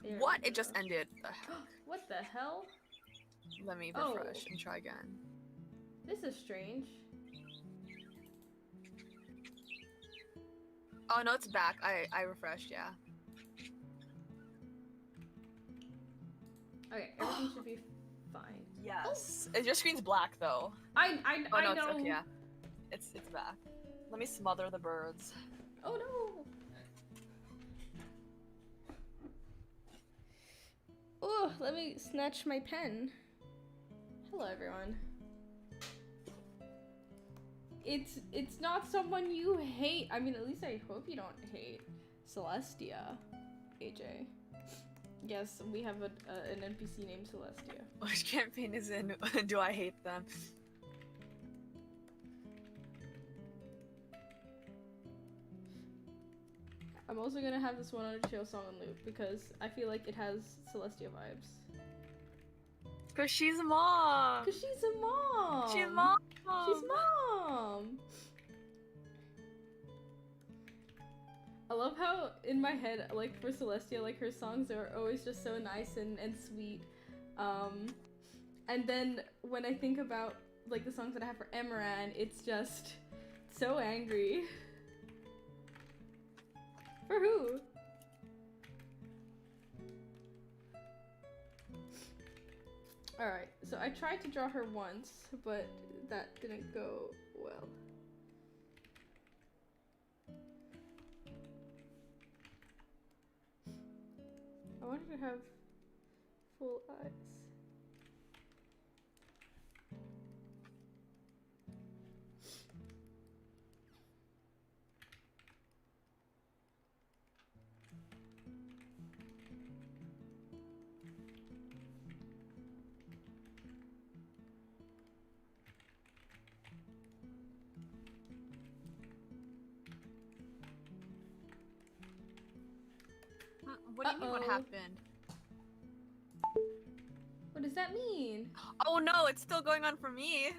There What? we It just go. ended. The heck? What the hell? Let me Oh. refresh and try again. This is strange. Oh no, it's back. I refreshed, yeah. Okay, everything should be fine. Yes. Your screen's black though. I Oh no, know. it's okay, yeah. It's back. Let me smother the birds. Oh no. Oh, let me snatch my pen. Hello, everyone. It's not someone you hate. I mean, at least I hope you don't hate Celestia, AJ. Yes, we have an NPC named Celestia. Which campaign is in? Do I hate them? I'm also gonna have this 100 Chill song on loop because I feel like it has Celestia vibes. Cause she's a mom. Cause she's a mom. She's mom. She's mom. I love how in my head, like for Celestia, like her songs are always just so nice and sweet. And then when I think about like the songs that I have for Emeran, it's just so angry. For who? Alright, so I tried to draw her once, but that didn't go well. I wanted to have full eyes. What do you mean? What happened? What does that mean? Oh no, it's still going on for me.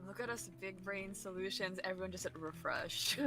Look at us, big brain solutions. Everyone just hit refresh.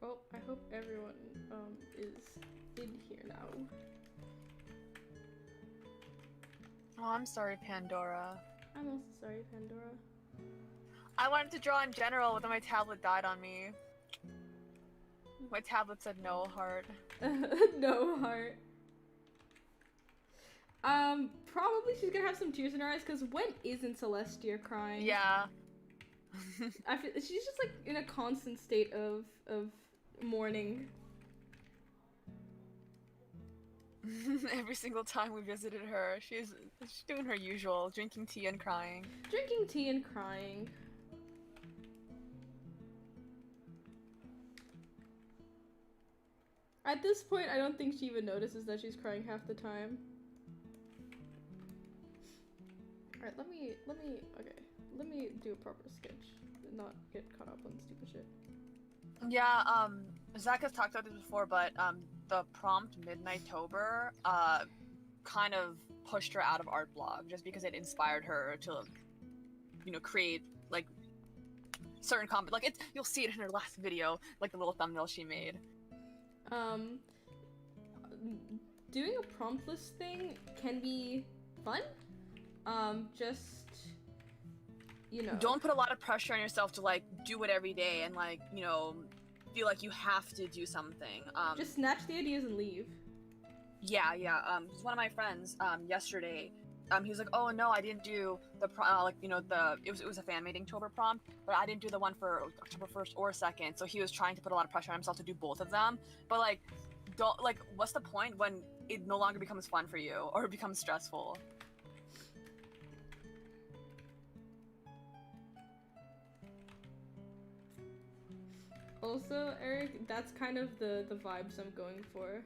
Well, I hope everyone is in here now. Oh, I'm sorry, Pandora. I'm also sorry, Pandora. I wanted to draw in general, but then my tablet died on me. My tablet said no heart. No heart. Probably she's gonna have some tears in her eyes because when isn't Celestia crying? Yeah. I feel she's just like in a constant state of mourning. Every single time we visited her, she's doing her usual, drinking tea and crying. Drinking tea and crying. At this point, I don't think she even notices that she's crying half the time. Alright, let me do a proper sketch and not get caught up on stupid shit. Yeah, Zach has talked about this before, but the prompt Midnight-tober kind of pushed her out of art blog just because it inspired her to, you know, create like certain comment. Like you'll see it in her last video, like the little thumbnail she made. Doing a promptless thing can be fun. Just, you know. Don't put a lot of pressure on yourself to like do it every day and like, you know, feel like you have to do something. Just snatch the ideas and leave. Yeah. One of my friends yesterday he was like, oh no, I didn't do the like it was a fan made Inktober prompt, but I didn't do the one for October 1st or 2nd. So he was trying to put a lot of pressure on himself to do both of them. But like, don't like, what's the point when it no longer becomes fun for you or it becomes stressful? Also, Eric, that's kind of the vibes I'm going for.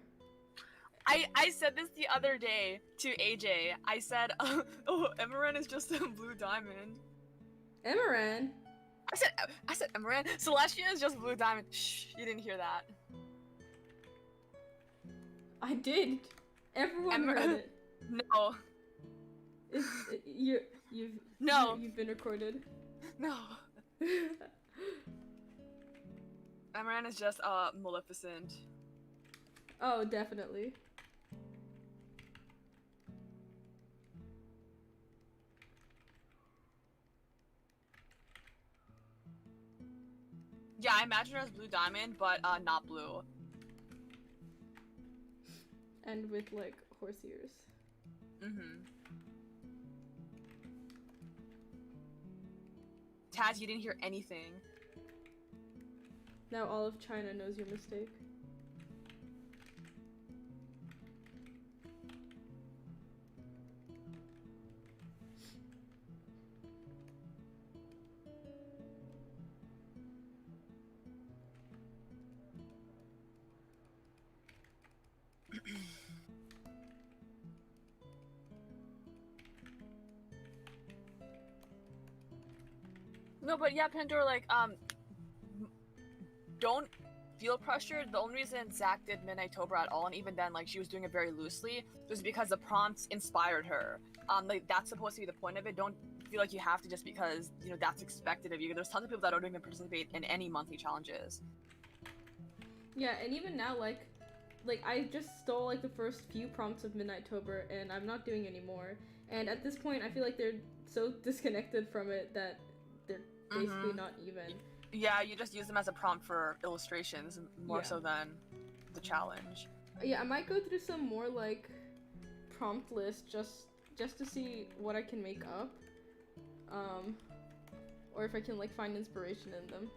I said this the other day to AJ. I said, oh, Emeran is just a blue diamond. Emeran? I said Emeran. Celestia is just blue diamond. Shh, you didn't hear that. I did. Everyone heard it. No. You've been recorded. No. Emeran is just Maleficent. Oh, definitely. Yeah, I imagine her as blue diamond, but not blue. And with like horse ears. Mm-hmm. Taz, you didn't hear anything. Now all of China knows your mistake. No, but yeah, Pandora, like, don't feel pressured. The only reason Zach did Midnightober at all, and even then, like, she was doing it very loosely, was because the prompts inspired her. Like, that's supposed to be the point of it. Don't feel like you have to just because, you know, that's expected of you. There's tons of people that don't even participate in any monthly challenges. Yeah, and even now, like I just stole like the first few prompts of Midnightober, and I'm not doing any more. And at this point, I feel like they're so disconnected from it that they're basically not even. Yeah, you just use them as a prompt for illustrations more so than the challenge. Yeah, I might go through some more like prompt lists just to see what I can make up, or if I can like find inspiration in them.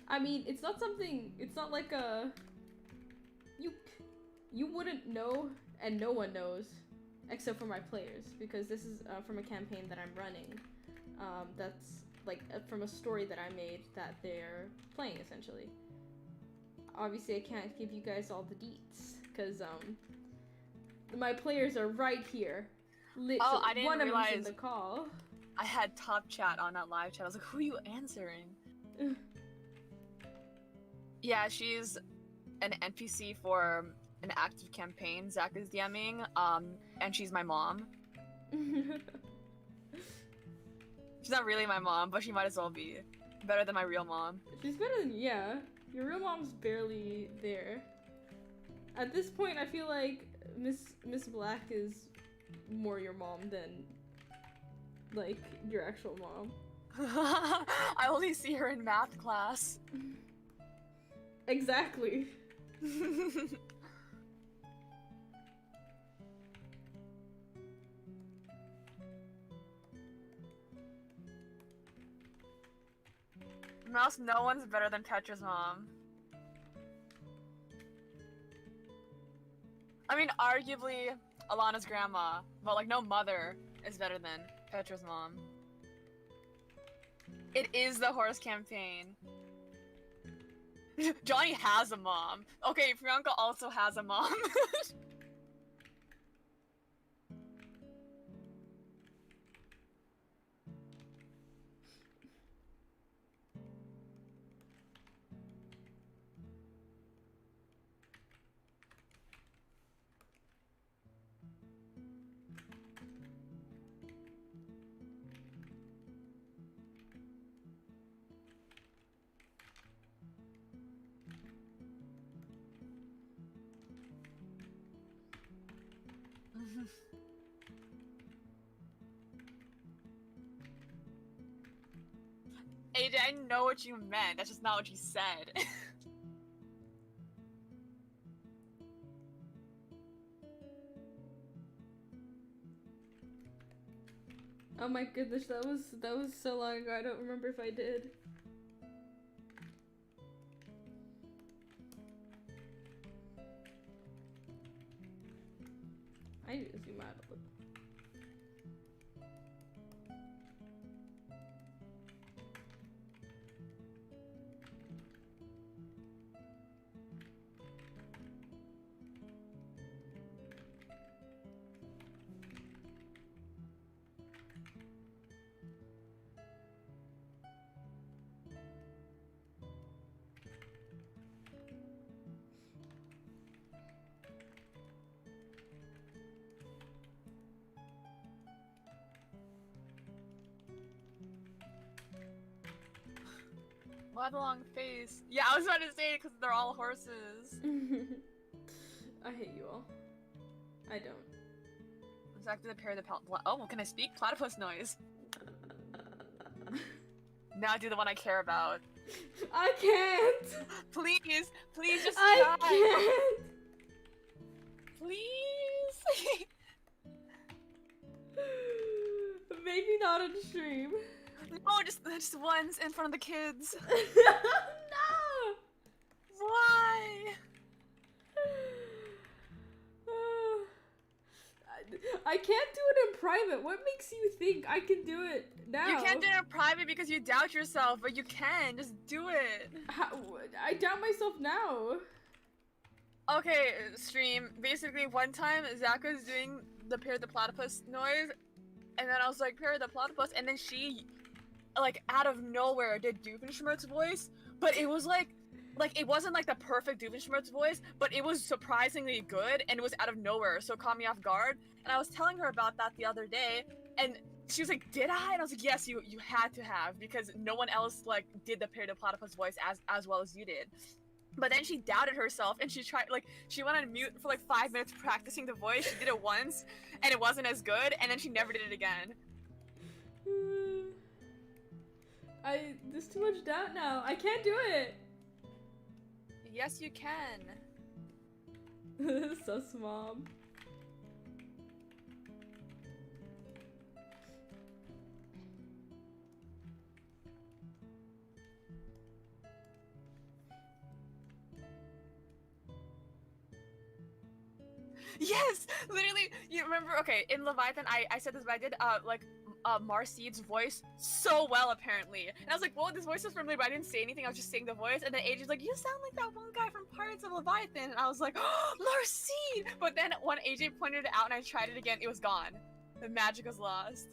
I mean, it's not like you wouldn't know, and no one knows except for my players, because this is from a campaign that I'm running, that's like from a story that I made that they're playing essentially. Obviously I can't give you guys all the deets because my players are right here. Oh, I didn't one realize of them's in the call. I had top chat on that live chat. I was like, who are you answering? Yeah, she's an NPC for an active campaign Zach is DMing, and she's my mom. She's not really my mom, but she might as well be. Better than my real mom. She's better than, yeah. Your real mom's barely there. At this point, I feel like Miss Black is more your mom than, like, your actual mom. I only see her in math class. Exactly. Mouse, no one's better than Petra's mom. I mean, arguably, Alana's grandma, but like no mother is better than Petra's mom. It is the horse campaign. Johnny has a mom. Okay, Priyanka also has a mom. AJ, I know what you meant. That's just not what you said. Oh my goodness, that was so long ago. I don't remember if I did. I need to zoom out a little. Why the long face? Yeah, I was about to say it because they're all horses. I hate you all. I don't. Exactly the pair of the oh, can I speak? Platypus noise. Now do the one I care about. I can't! Please, please just I try. can't! Please. Maybe not on stream. No, just once in front of the kids. No! Why? I can't do it in private. What makes you think I can do it now? You can't do it in private because you doubt yourself, but you can. Just do it. I doubt myself now. Okay, stream. Basically, one time Zach was doing the pair of the platypus noise, and then I was like, pair of the platypus, and then she, like, out of nowhere did Doofenshmirtz's voice, but it was like it wasn't like the perfect Doofenshmirtz voice, but it was surprisingly good, and it was out of nowhere, so it caught me off guard. And I was telling her about that the other day, and she was like, did I? And I was like, yes, you had to have, because no one else, like, did the pair of the platypus voice as well as you did. But then she doubted herself, and she tried, like, she went on mute for like 5 minutes practicing the voice. She did it once, and it wasn't as good, and then she never did it again. There's too much doubt now. I can't do it. Yes, you can. So small. Yes! Literally, you remember, okay, in Leviathan, I said this, but I did, Marcede's voice so well, apparently. And I was like, well, this voice is familiar, but I didn't say anything, I was just saying the voice, and then AJ's like, you sound like that one guy from Pirates of Leviathan, and I was like, oh, Marcede! But then when AJ pointed it out and I tried it again, it was gone. The magic was lost.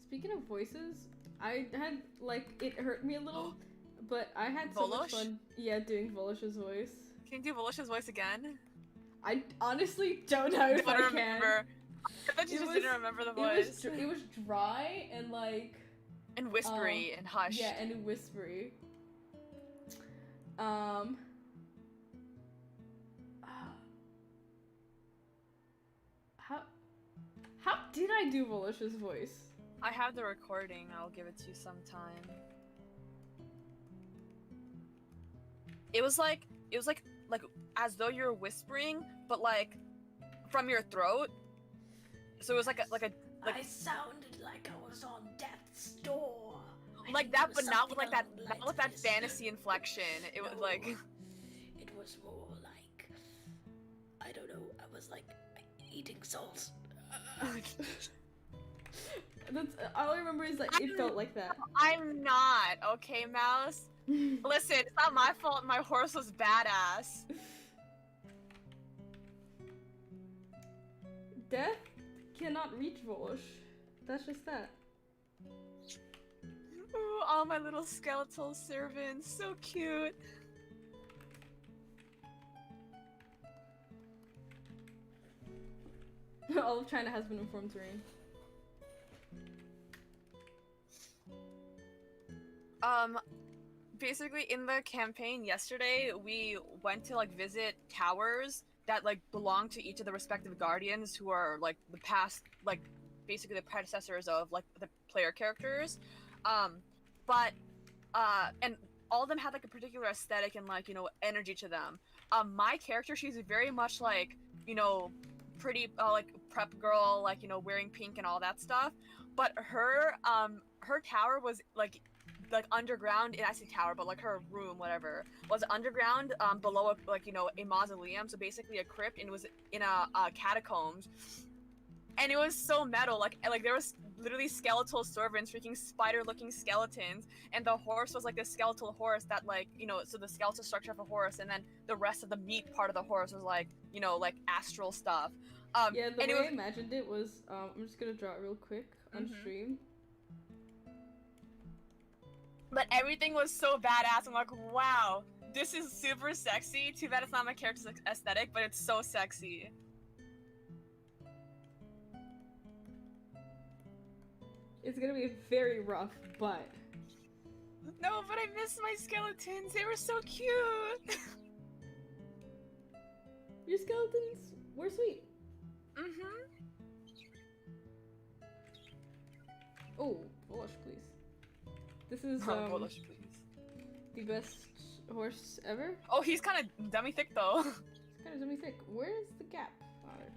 Speaking of voices, I had, like, it hurt me a little, but I had so much fun, doing Volish's voice. Can you do Volish's voice again? I honestly don't know if I can. Remember. I bet you just didn't remember the voice. It was dry and, like... And whispery and hushed. Yeah, and whispery. How did I do Volish's voice? I have the recording. I'll give it to you sometime. It was like as though you're whispering, but like from your throat. So it was like I sounded like I was on death's door. Like that, but not with like that, not with that fantasy inflection. It was like. It was more like, I don't know. I was like eating salt. That's all I remember is like it felt like that. I'm not, okay, Mouse? Listen, it's not my fault my horse was badass. Death cannot reach Volosh. That's just that. Ooh, all my little skeletal servants, so cute. All of China has been informed, Serene. Basically in the campaign yesterday, we went to like visit towers that like belong to each of the respective guardians who are like the past, like basically the predecessors of like the player characters. But and all of them had like a particular aesthetic and like, you know, energy to them. My character, she's very much like, you know, pretty like prep girl, like, you know, wearing pink and all that stuff. But her tower was like underground. I say tower, but like her room, whatever, was underground, below a, like, you know, a mausoleum, so basically a crypt, and it was in a catacombs, and it was so metal, like there was literally skeletal servants, freaking spider-looking skeletons, and the horse was like this skeletal horse that, like, you know, so the skeletal structure of a horse, and then the rest of the meat part of the horse was like, you know, like astral stuff. Yeah, the and way it was, I imagined it was, I'm just gonna draw it real quick on stream. But everything was so badass. I'm like, wow, this is super sexy. Too bad it's not my character's aesthetic, but it's so sexy. It's gonna be very rough, but... No, but I miss my skeletons. They were so cute. Your skeletons were sweet. Mm-hmm. Oh, Volosh, please. This is, Volosh, please. The best horse ever. Oh, he's kind of dummy thick, though. He's kind of dummy thick. Where's the gap on it?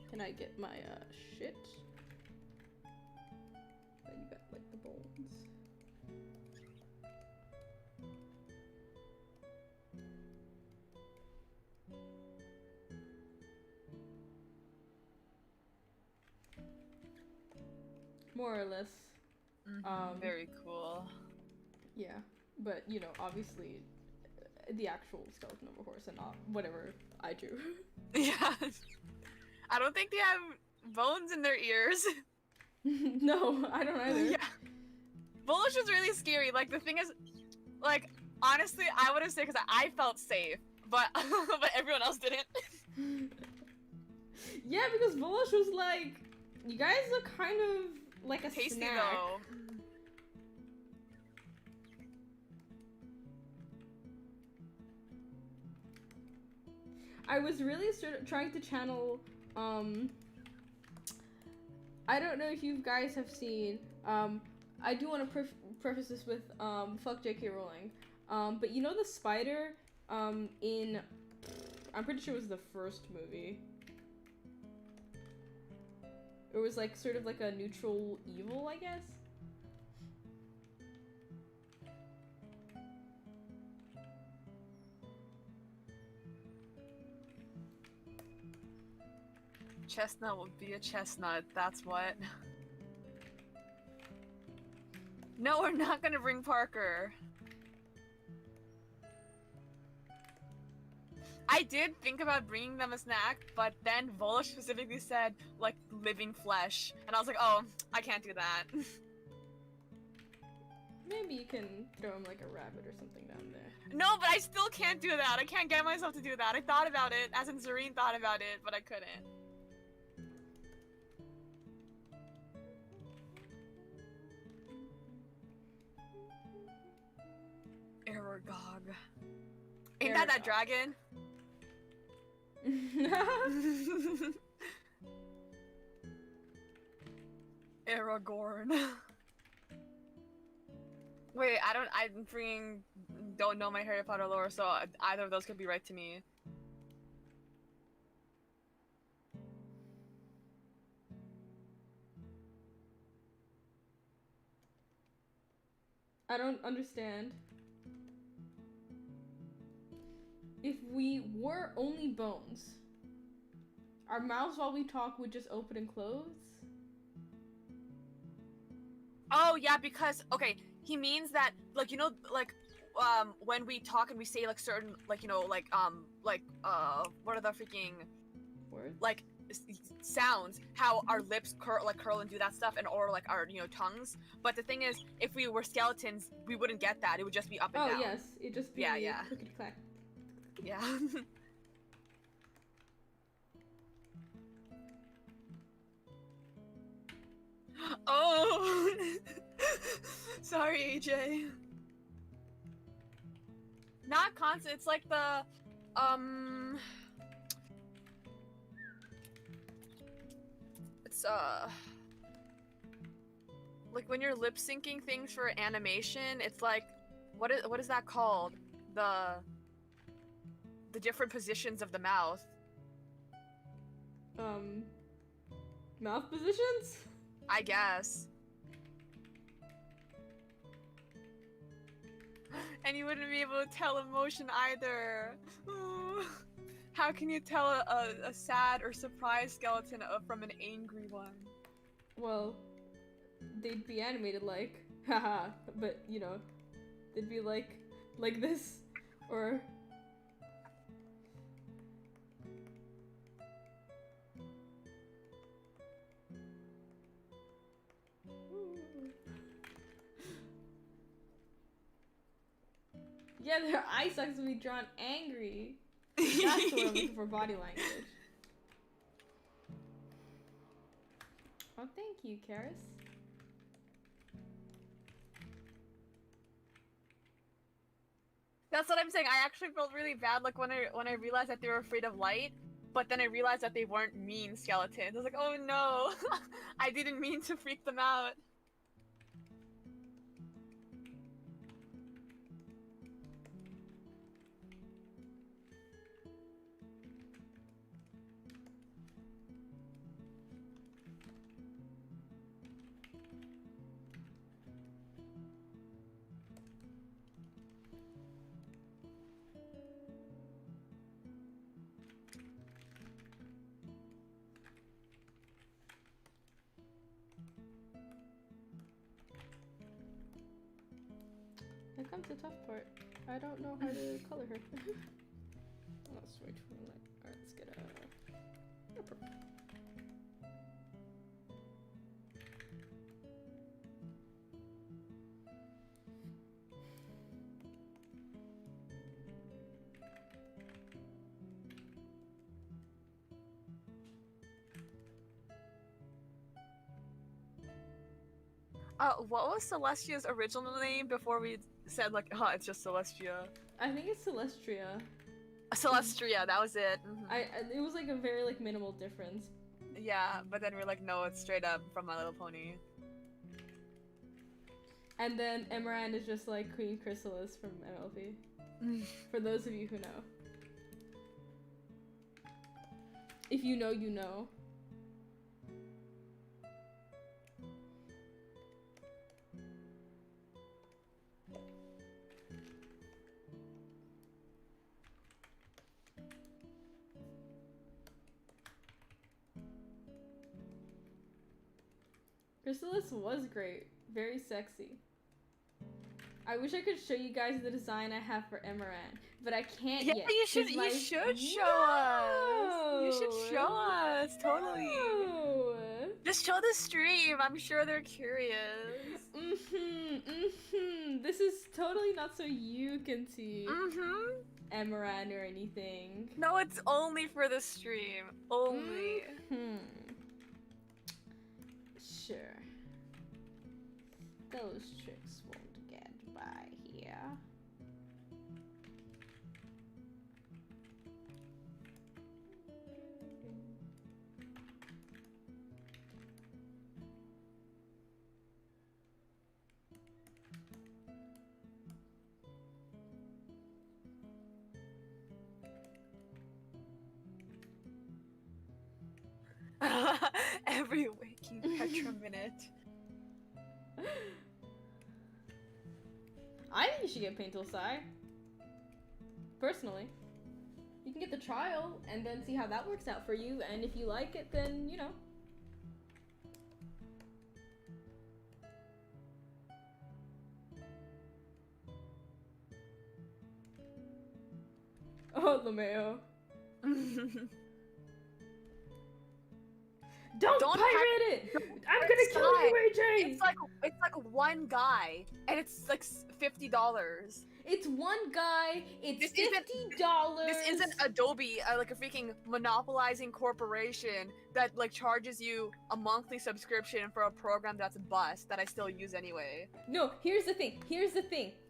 Can I get my, shit? Then you got, like, the bones. More or less. Very cool. Yeah, but, you know, obviously, the actual skeleton of a horse and not whatever I drew. Yeah. I don't think they have bones in their ears. No, I don't either. Yeah. Volosh was really scary. Like, the thing is, like, honestly, I would have said because I felt safe, but but everyone else didn't. Yeah, because Volosh was like, you guys look kind of like a Tasty snack. though. I was really trying to channel, I don't know if you guys have seen, I do want to preface this with, fuck J.K. Rowling, but you know the spider, in, I'm pretty sure it was the first movie. It was like, sort of like a neutral evil, I guess? Chestnut will be a chestnut, that's what. No, we're not gonna bring Parker. I did think about bringing them a snack, but then Volosh specifically said, like, living flesh. And I was like, oh, I can't do that. Maybe you can throw him like a rabbit or something down there. No, but I still can't do that. I can't get myself to do that. I thought about it, as in Zareen thought about it, but I couldn't. Aragog. Ain't that dragon? Aragorn. Wait, I don't know my Harry Potter lore, so either of those could be right to me. I don't understand. If we were only bones, our mouths while we talk would just open and close? Oh yeah, because okay, he means that like you know like when we talk and we say like certain like you know like what are the freaking Words? like sounds, how our lips curl and do that stuff, and or like our tongues. But the thing is, if we were skeletons, we wouldn't get that. It would just be up and Oh down. yes, it'd just be Yeah. clickety clack. Yeah. Oh. Sorry, AJ. Not constant. It's like the it's like when you're lip syncing things for animation, it's like what is that called? The different positions of the mouth. Mouth positions? I guess. And you wouldn't be able to tell emotion either. How can you tell a sad or surprised skeleton from an angry one? Well, they'd be animated like, haha, but you know, they'd be like this, or. Yeah, their eye sockets would be drawn angry. That's what I'm looking for, body language. Oh, thank you, Karis. That's what I'm saying. I actually felt really bad, like when I realized that they were afraid of light, but then I realized that they weren't mean skeletons. I was like, oh no, I didn't mean to freak them out. Here comes the tough part. I don't know how to color her. Oh, switch from light. Alright, let's get a purple. What was Celestia's original name before we said like, oh, it's just Celestia? I think it's Celestria. Celestria, that was it. Mm-hmm. It was like a very like minimal difference. Yeah, but then we're like, no, it's straight up from My Little Pony. And then Emerald is just like Queen Chrysalis from MLP. For those of you who know. If you know, you know. Chrysalis was great. Very sexy. I wish I could show you guys the design I have for Emerald, but I can't Yeah, yet. you should show us. You should show us, totally. No. Just show the stream. I'm sure they're curious. This is totally not so you can see Emerald or anything. No, it's only for the stream. Only. Sure. Those tricks won't get by here. Every waking Petra minute. I think you should get Paintal Sai. Personally. You can get the trial and then see how that works out for you, and if you like it, then, you know. Oh, LeMayo. Don't pirate it! I'm gonna kill you, AJ! It's like one guy, and it's like $50. It's one guy, it's This $50. This isn't Adobe, like a freaking monopolizing corporation that like charges you a monthly subscription for a program that's a bust that I still use anyway. No, here's the thing.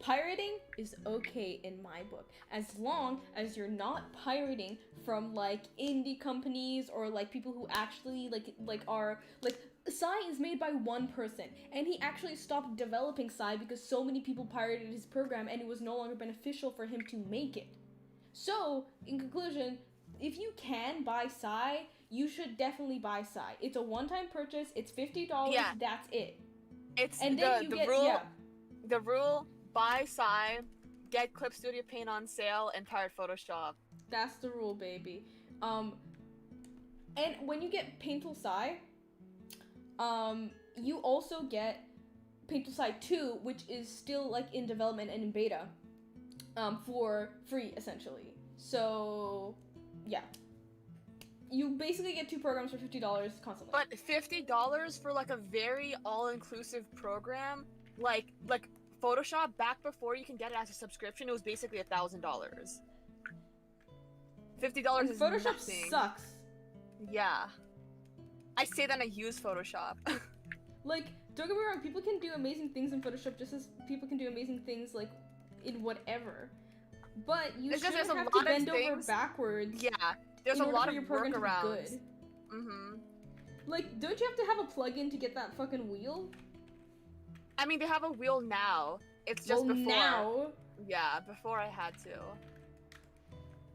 Pirating is okay in my book, as long as you're not pirating from like indie companies or like people who actually like are like. Psy is made by one person, and he actually stopped developing Psy because so many people pirated his program and it was no longer beneficial for him to make it. So, in conclusion, if you can buy Psy, you should definitely buy Psy. It's a one-time purchase, it's $50, Yeah. that's it. It's And then the rule, buy Psy, get Clip Studio Paint on sale, and pirate Photoshop. That's the rule, baby. And when you get Paintal Psy, you also get Paintal Psy 2, which is still like in development and in beta, for free essentially. So, yeah. You basically get two programs for $50 constantly. But $50 for like a very all-inclusive program, like Photoshop, back before you can get it as a subscription, it was basically $1,000. $50 is Photoshop nothing. sucks. Yeah. I say that I use Photoshop. Like, don't get me wrong, people can do amazing things in Photoshop just as people can do amazing things, like, in whatever. But you shouldn't have to bend over backwards. Yeah, there's a lot of your program workarounds. to be good. Mm-hmm. Like, don't you have to have a plugin to get that fucking wheel? I mean, they have a wheel now. It's just before. Now. Yeah, before I had to.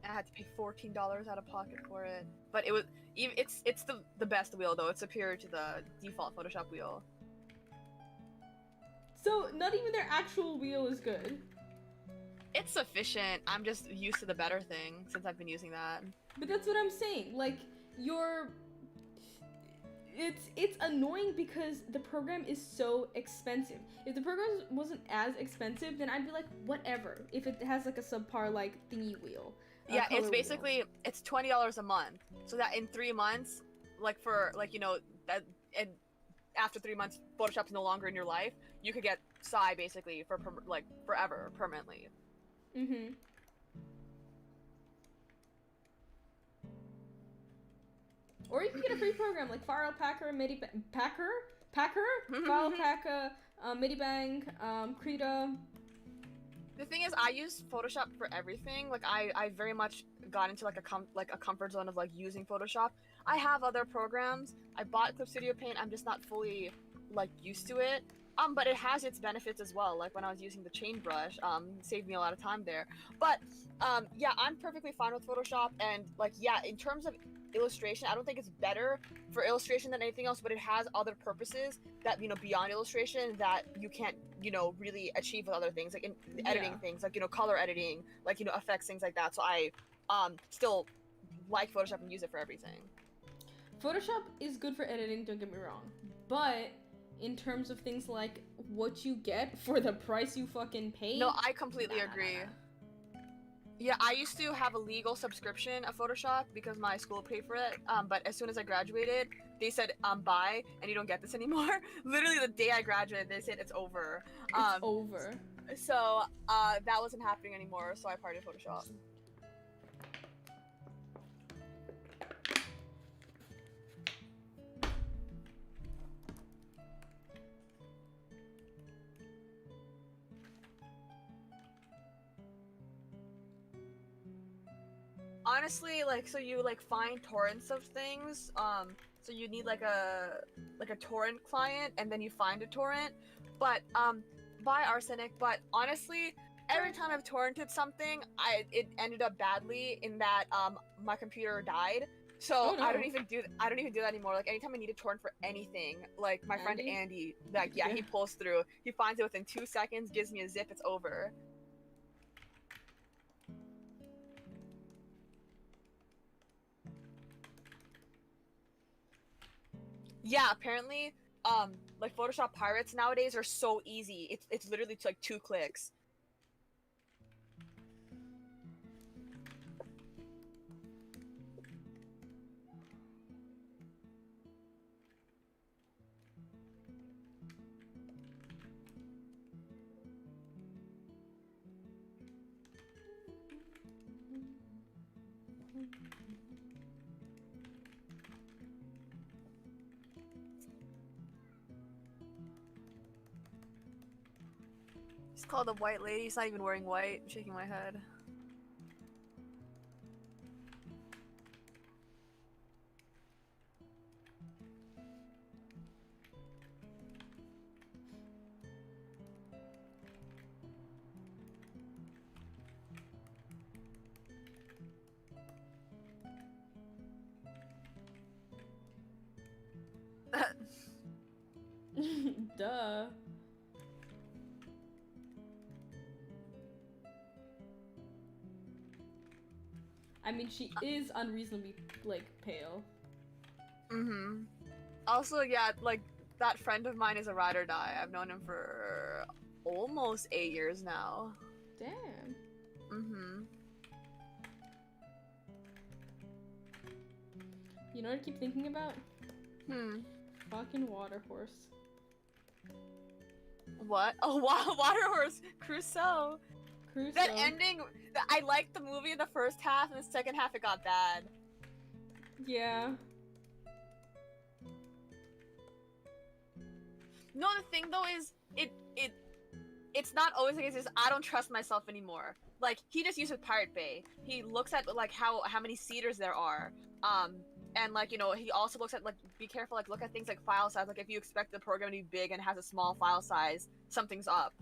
I had to pay $14 out of pocket for it. But it's the best wheel though. It's superior to the default Photoshop wheel. So not even their actual wheel is good. It's sufficient. I'm just used to the better thing since I've been using that. But that's what I'm saying. Like it's annoying because the program is so expensive. If the program wasn't as expensive, then I'd be like, whatever. If it has like a subpar like thingy wheel. Yeah, it's basically it's $20 a month. So that in 3 months, like for like that, and after 3 months, Photoshop's no longer in your life. You could get Psy basically for like forever, permanently. Mhm. Or you can get a free program like File Packer, File Packer, Medibang, Krita. The thing is, I use Photoshop for everything. Like, I very much got into like a comfort zone of like using Photoshop. I have other programs. I bought Clip Studio Paint. I'm just not fully like used to it. But it has its benefits as well. Like when I was using the chain brush, saved me a lot of time there. But yeah, I'm perfectly fine with Photoshop. And like, yeah, in terms of illustration, I don't think it's better for illustration than anything else, but it has other purposes that, beyond illustration that you can't, really achieve with other things, like in editing things, like, color editing, like, effects, things like that. So I still like Photoshop and use it for everything. Photoshop is good for editing, don't get me wrong. But in terms of things like what you get for the price you fucking pay. No, I completely agree. Yeah, I used to have a legal subscription of Photoshop because my school paid for it. But as soon as I graduated, they said, bye, and you don't get this anymore. Literally the day I graduated, they said it's over. It's over. So, that wasn't happening anymore, so I parted Photoshop. Honestly, like, so you like find torrents of things, so you need like a torrent client, and then you find a torrent, but by Arsenic. But honestly, every time I've torrented something, it ended up badly in that my computer died, So Oh, no. I don't even do that anymore. Like anytime I need a torrent for anything, like my friend Andy, like yeah, he pulls through. He finds it within 2 seconds, gives me a zip, it's over. Yeah, apparently, like Photoshop pirates nowadays are so easy. It's literally like 2 clicks. He's called a white lady. He's not even wearing white. I'm shaking my head. Duh. I mean, she is unreasonably, like, pale. Mm-hmm. Also, yeah, like, that friend of mine is a ride or die. I've known him for almost 8 years now. Damn. Mm-hmm. You know what I keep thinking about? Fucking water horse. What? Oh, water horse! Crusoe! Crusoe. That ending, I liked the movie in the first half, and the second half it got bad. Yeah. No, the thing though is, it's not always the case. Is I don't trust myself anymore. Like he just uses Pirate Bay. He looks at like how many seeders there are. And like you know he also looks at like be careful. Like look at things like file size. Like if you expect the program to be big and has a small file size, something's up.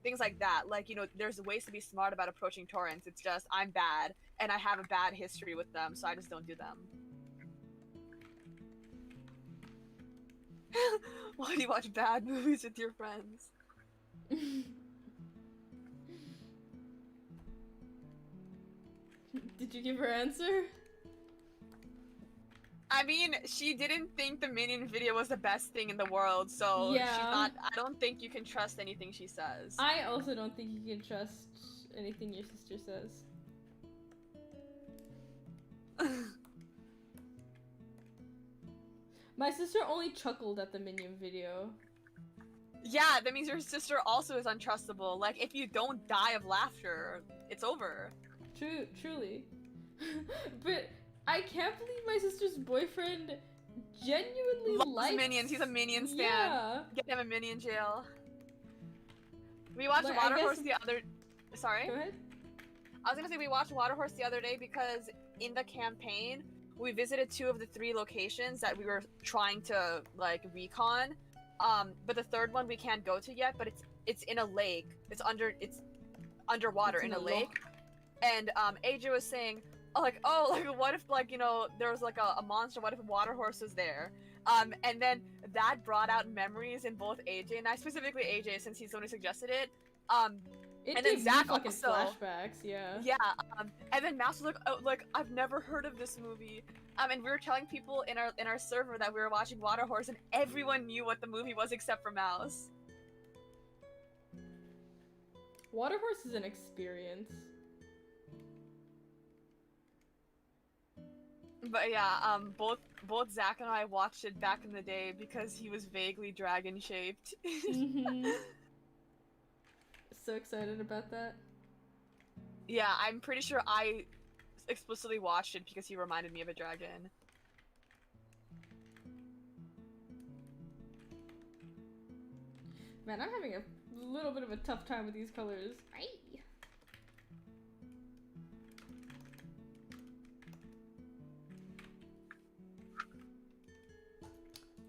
Things like that. Like you know there's ways to be smart about approaching torrents. It's just I'm bad and I have a bad history with them, so I just don't do them. Why do you watch bad movies with your friends? Did you give her answer? I mean, she didn't think the Minion video was the best thing in the world, so Yeah. she's not. I don't think you can trust anything she says. I also don't think you can trust anything your sister says. My sister only chuckled at the Minion video. Yeah, that means your sister also is untrustable. Like, if you don't die of laughter, it's over. Truly. But I can't believe my sister's boyfriend genuinely Loves Minions. He's a Minion stan. Yeah. Get him a Minion jail. We watched Like, Water Horse the other. Sorry. Go ahead. I was gonna say we watched Water Horse the other day because in the campaign we visited 2 of the 3 locations that we were trying to like recon. But the third one we can't go to yet. But it's in a lake. It's underwater in a lake. And AJ was saying, like what if like you know there was like a monster? What if a water horse was there? And then that brought out memories in both AJ and I, specifically AJ since he's the one who suggested it. It and then gave Zach me fucking also, flashbacks, yeah. Yeah, and then Mouse was like, oh, like I've never heard of this movie. And we were telling people in our server that we were watching Water Horse, and everyone knew what the movie was except for Mouse. Water Horse is an experience. But yeah, both Zach and I watched it back in the day because he was vaguely dragon shaped. Mm-hmm. So excited about that. Yeah, I'm pretty sure I explicitly watched it because he reminded me of a dragon. Man, I'm having a little bit of a tough time with these colors. Aye.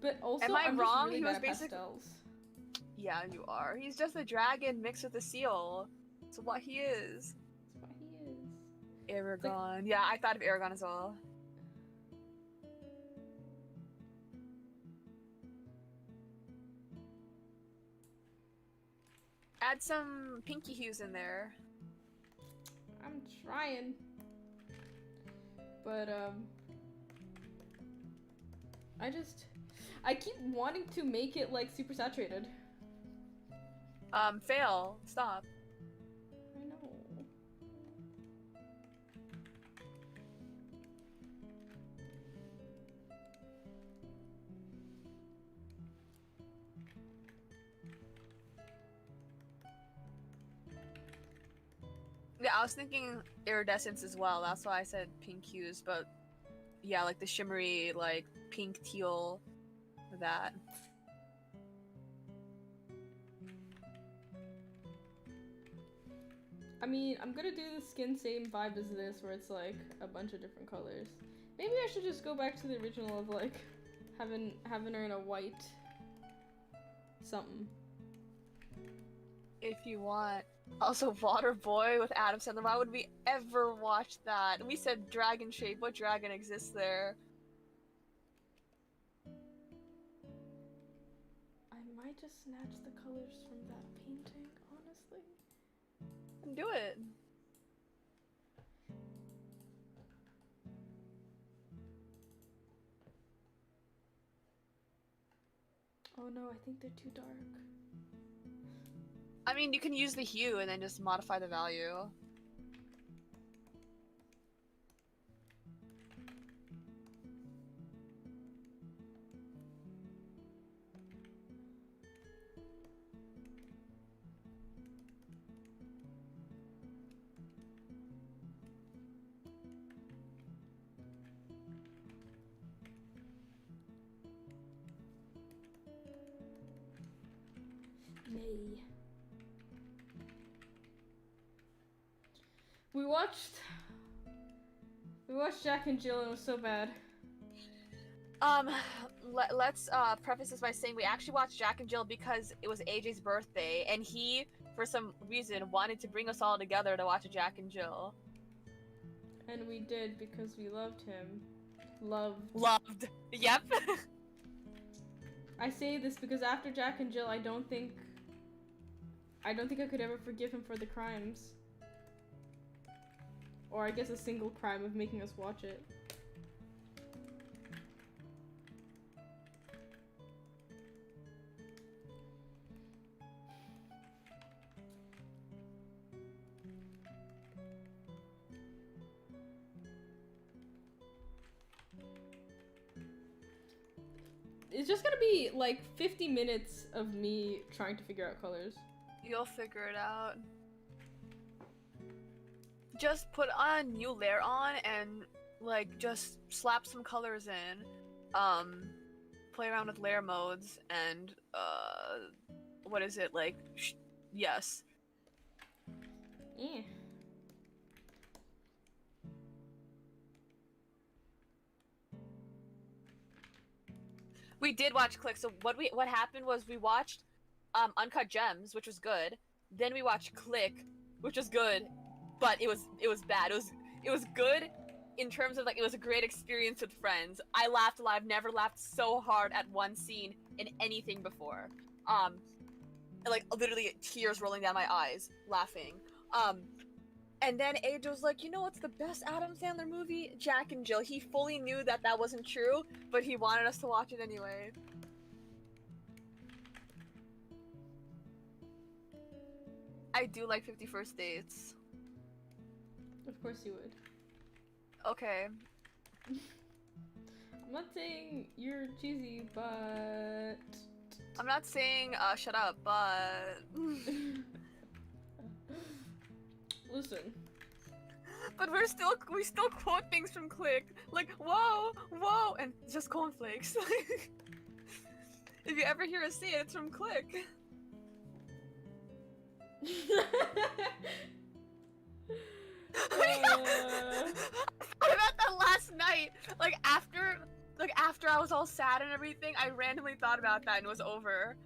But also, am I I'm wrong? Just really He bad was at basically. pastels. Yeah, you are. He's just a dragon mixed with a seal. That's what he is. That's what he is. Aragon. Yeah, I thought of Aragon as well. Add some pinky hues in there. I'm trying. But, I keep wanting to make it, like, super saturated. Fail. Stop. I know. Yeah, I was thinking iridescence as well. That's why I said pink hues, but yeah, like the shimmery, like pink teal, that. I mean, I'm gonna do the skin same vibe as this, where it's like a bunch of different colors. Maybe I should just go back to the original of like having her in a white something. If you want. Also, Waterboy with Adam Sandler. Why would we ever watch that? We said dragon shape. What dragon exists there? I might just snatch the colors from that painting, honestly. Do it. Oh no, I think they're too dark. I mean, you can use the hue and then just modify the value. Nay. We watched Jack and Jill and it was so bad. Let's preface this by saying we actually watched Jack and Jill because it was AJ's birthday, and he, for some reason, wanted to bring us all together to watch a Jack and Jill. And we did because we loved him. Loved. Yep. I say this because after Jack and Jill, I don't think I could ever forgive him for the crimes. Or I guess a single crime of making us watch it. It's just gonna be like 50 minutes of me trying to figure out colors. You'll figure it out. Just put a new layer on and like just slap some colors in. Play around with layer modes and what is it like? Yes. Yeah. We did watch Click. So what happened was we watched Uncut Gems, which was good. Then we watched Click, which was good, but it was bad. It was good in terms of like it was a great experience with friends. I laughed a lot. I've never laughed so hard at one scene in anything before. Like literally tears rolling down my eyes, laughing. And then AJ was like, you know what's the best Adam Sandler movie? Jack and Jill. He fully knew that wasn't true, but he wanted us to watch it anyway. I do like 50 First Dates. Of course you would. Okay. I'm not saying you're cheesy, but... I'm not saying, shut up, but... Listen. But we still quote things from Click. Like, whoa, whoa, and just cornflakes. If you ever hear us say it, it's from Click. I thought about that last night. Like after I was all sad and everything, I randomly thought about that and it was over.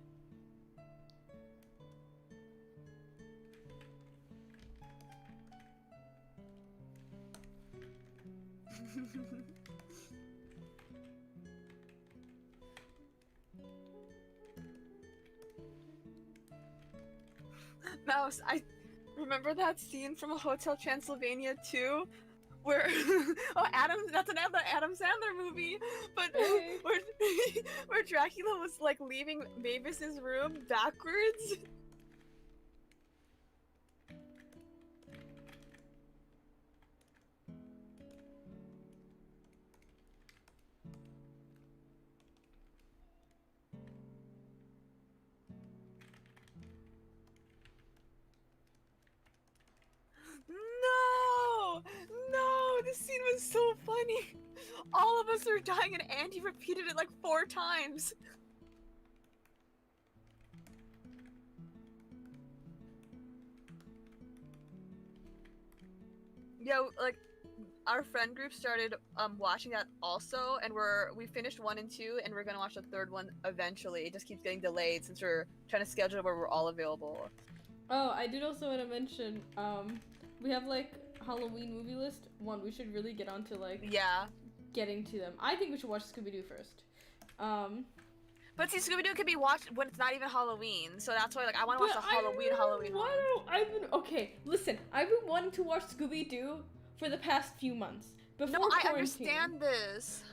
Mouse, I remember that scene from Hotel Transylvania 2 where oh that's another Adam Sandler movie, but Hey. where Dracula was like leaving Mavis's room backwards. No! No! This scene was so funny! All of us are dying and Andy repeated it like 4 times! Yeah, like, our friend group started watching that also, and we finished 1 and 2, and we're gonna watch the 3rd one eventually. It just keeps getting delayed since we're trying to schedule where we're all available. Oh, I did also want to mention, we have like Halloween movie list. One, we should really get onto like getting to them. I think we should watch Scooby-Doo first. But see, Scooby-Doo can be watched when it's not even Halloween, so that's why like I want to watch the Halloween one. Okay, listen, I've been wanting to watch Scooby-Doo for the past few months. Before no, I quarantine. understand this.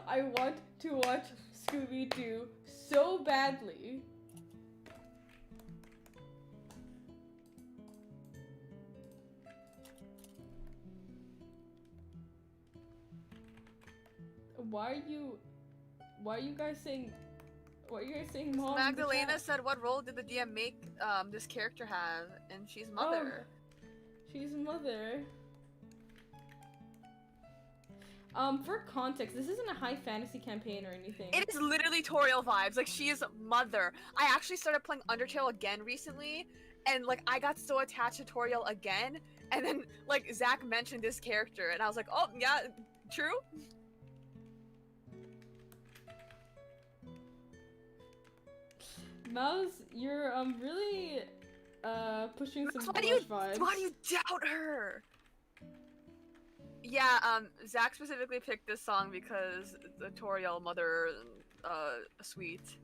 I want to watch Scooby-Doo so badly. Why are you guys saying mom? Magdalena said, what role did the DM make this character have? And she's mother. She's mother. For context, this isn't a high fantasy campaign or anything. It is literally Toriel vibes. Like, she is mother. I actually started playing Undertale again recently, and like I got so attached to Toriel again, and then like Zach mentioned this character, and I was like, oh yeah, true. Mouse, you're really pushing some bush vibes. Why do you doubt her? Yeah, Zach specifically picked this song because the Toriel mother suite.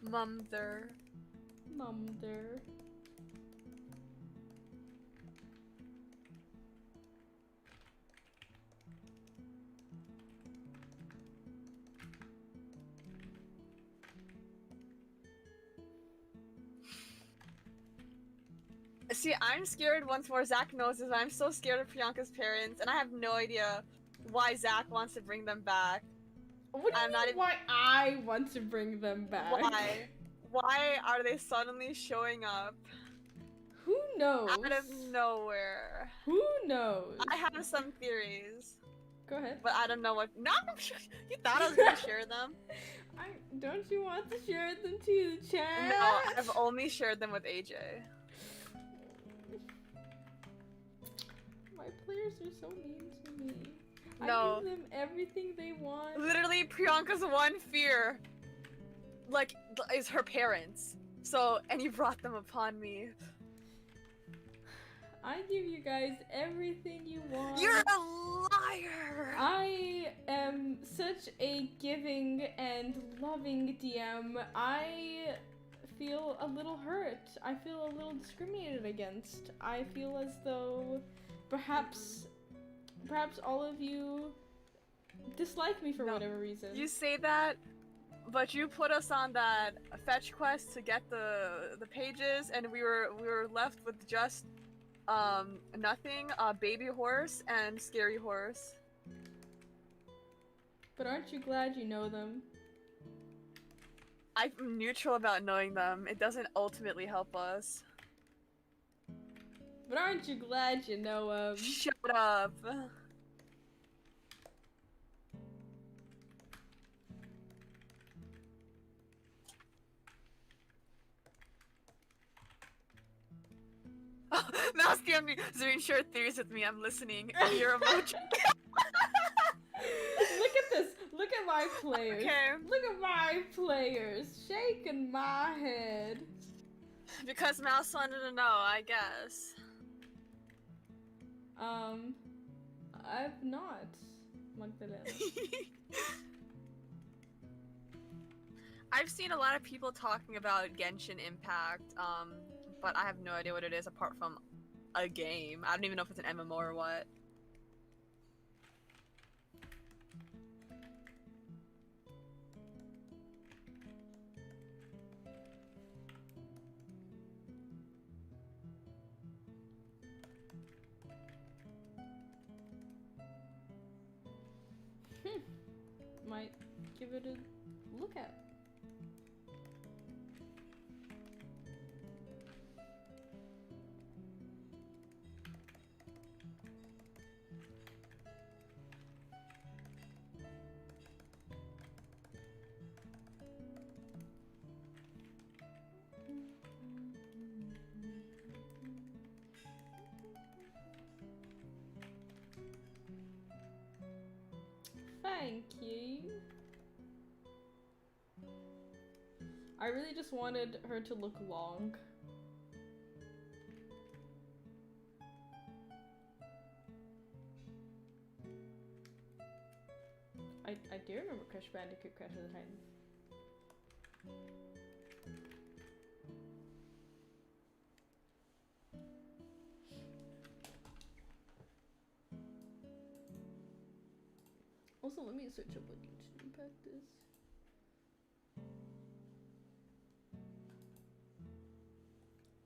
Mother. See, I'm scared once more. Zach knows this. I'm so scared of Priyanka's parents, and I have no idea why Zach wants to bring them back. What do you mean why I want to bring them back? Why? Why are they suddenly showing up? Who knows? Out of nowhere. Who knows? I have some theories. Go ahead. But I don't know what. No, you thought I was gonna share them. Don't you want to share them to the chat? No, I've only shared them with AJ. My players are so mean to me. No. I give them everything they want. Literally, Priyanka's one fear, like, is her parents. So, and you brought them upon me. I give you guys everything you want. You're a liar! I am such a giving and loving DM. I feel a little hurt. I feel a little discriminated against. I feel as though perhaps all of you dislike me for whatever reason. You say that, but you put us on that fetch quest to get the pages, and we were left with just nothing, baby horse and scary horse. But aren't you glad you know them? I'm neutral about knowing them. It doesn't ultimately help us. But aren't you glad you know them? Shut up. Mouse DM me. Zerine, share theories with me. I'm listening. Your emoji. Look at this. Look at my players. Okay. Look at my players. Shaking my head. Because Mouse wanted to know, I guess. I've not, Magdalena. I've seen a lot of people talking about Genshin Impact, but I have no idea what it is apart from a game. I don't even know if it's an MMO or what. Might give it a look at. Thank you. I really just wanted her to look long. I do remember Crash Bandicoot Crash of the Titans. Also, let me search up what Genshin Impact is.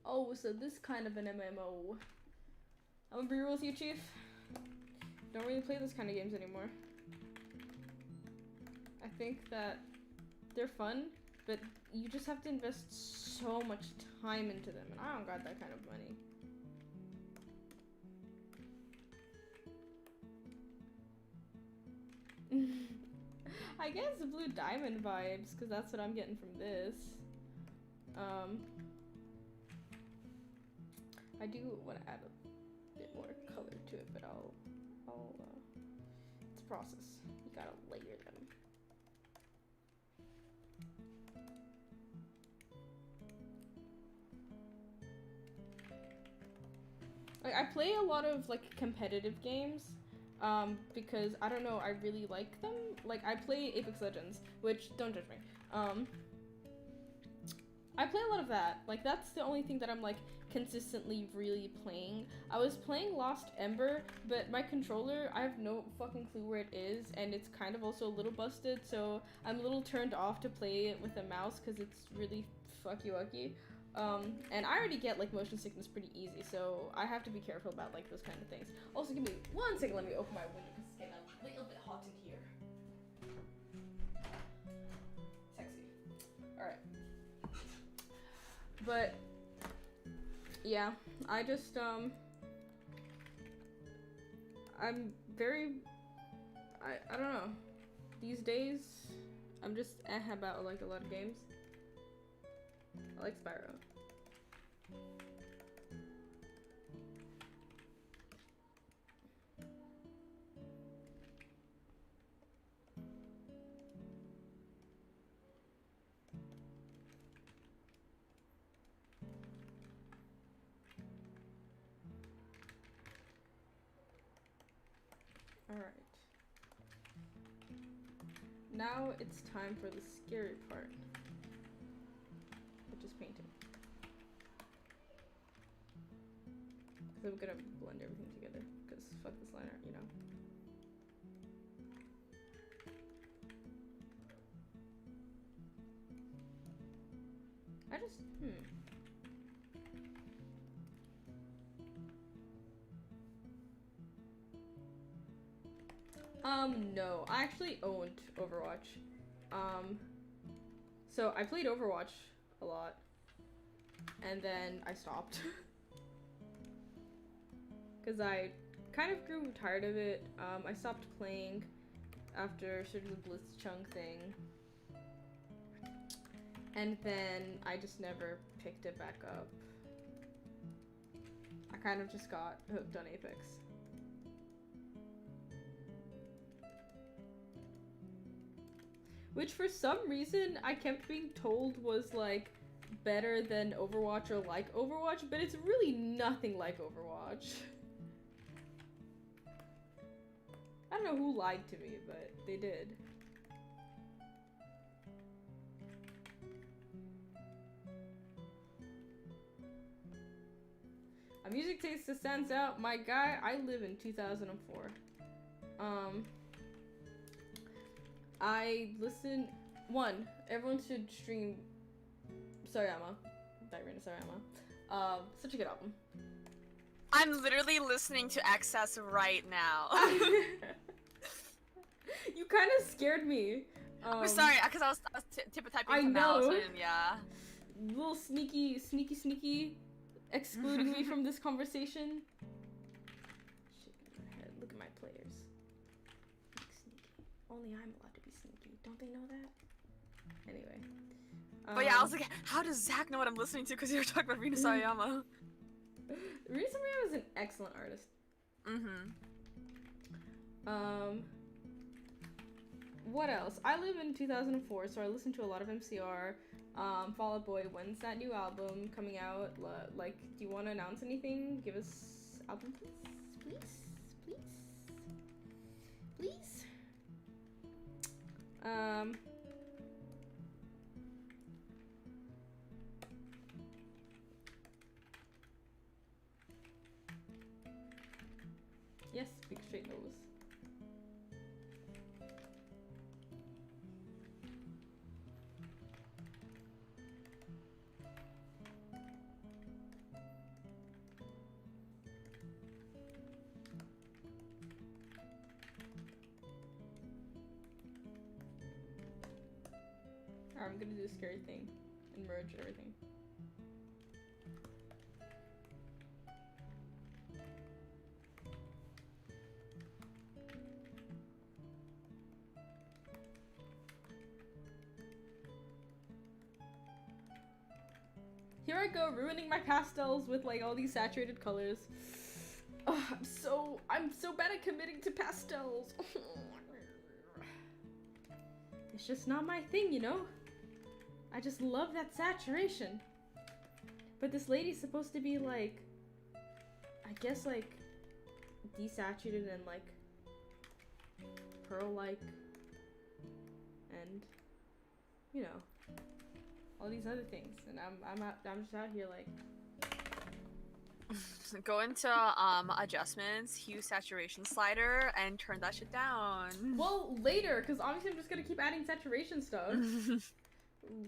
Oh, so this kind of an MMO. I'm gonna be real with you, Chief. Don't really play this kind of games anymore. I think that they're fun, but you just have to invest so much time into them, and I don't got that kind of money. I guess Blue Diamond vibes, because that's what I'm getting from this. I do want to add a bit more color to it, but it's a process. You gotta layer them. Like, I play a lot of, like, competitive games, because, I don't know, I really like them. Like, I play Apex Legends, which, don't judge me. I play a lot of that. Like, that's the only thing that I'm, like, consistently really playing. I was playing Lost Ember, but my controller, I have no fucking clue where it is, and it's kind of also a little busted, so I'm a little turned off to play it with a mouse, because it's really fucky-wucky. And I already get, like, motion sickness pretty easy, so I have to be careful about, like, those kind of things. Also, give me 1 second, let me open my window, because it's getting a little bit hot in here. Sexy. Alright. But, yeah, I just, I'm very, I don't know. These days, I'm just about, like, a lot of games. I like Spyro. Alright. Now it's time for the scary part. Which is painting. Because I'm gonna blend everything together. Because fuck this liner, you know. I just, no. I actually owned Overwatch. So I played Overwatch a lot. And then I stopped. Because I kind of grew tired of it. I stopped playing after sort of the Blitzchung thing. And then I just never picked it back up. I kind of just got hooked on Apex. Which for some reason I kept being told was like better than Overwatch or like Overwatch, but it's really nothing like Overwatch. don't know who lied to me, but they did. A music taste that stands out. My guy, I live in 2004. I listen. One, everyone should stream Sarayama. Diarrhea Sarayama. Such a good album. I'm literally listening to Excess right now. You kind of scared me. I'm sorry, because I was typing I some know. out, so yeah. Little sneaky, excluding me from this conversation. Shaking my head. Look at my players. Sneaky. Only I'm allowed to be sneaky. Don't they know that? Anyway. But yeah, I was like, how does Zach know what I'm listening to? Because you were talking about Rina Sarayama. Rina Sarayama is an excellent artist. What else? I live in 2004, so I listen to a lot of MCR. Fall Out Boy, when's that new album coming out? Like, do you want to announce anything? Give us album, please? Please? Yes, big straight nose. I'm gonna do a scary thing and merge everything. Here I go, ruining my pastels with like all these saturated colors. Oh, I'm so bad at committing to pastels. It's just not my thing, you know? I just love that saturation. But this lady's supposed to be like, I guess like desaturated and like pearl-like and you know all these other things, and I'm just out here like Go into adjustments, hue saturation slider, and turn that shit down. well later, because obviously I'm just gonna keep adding saturation stuff.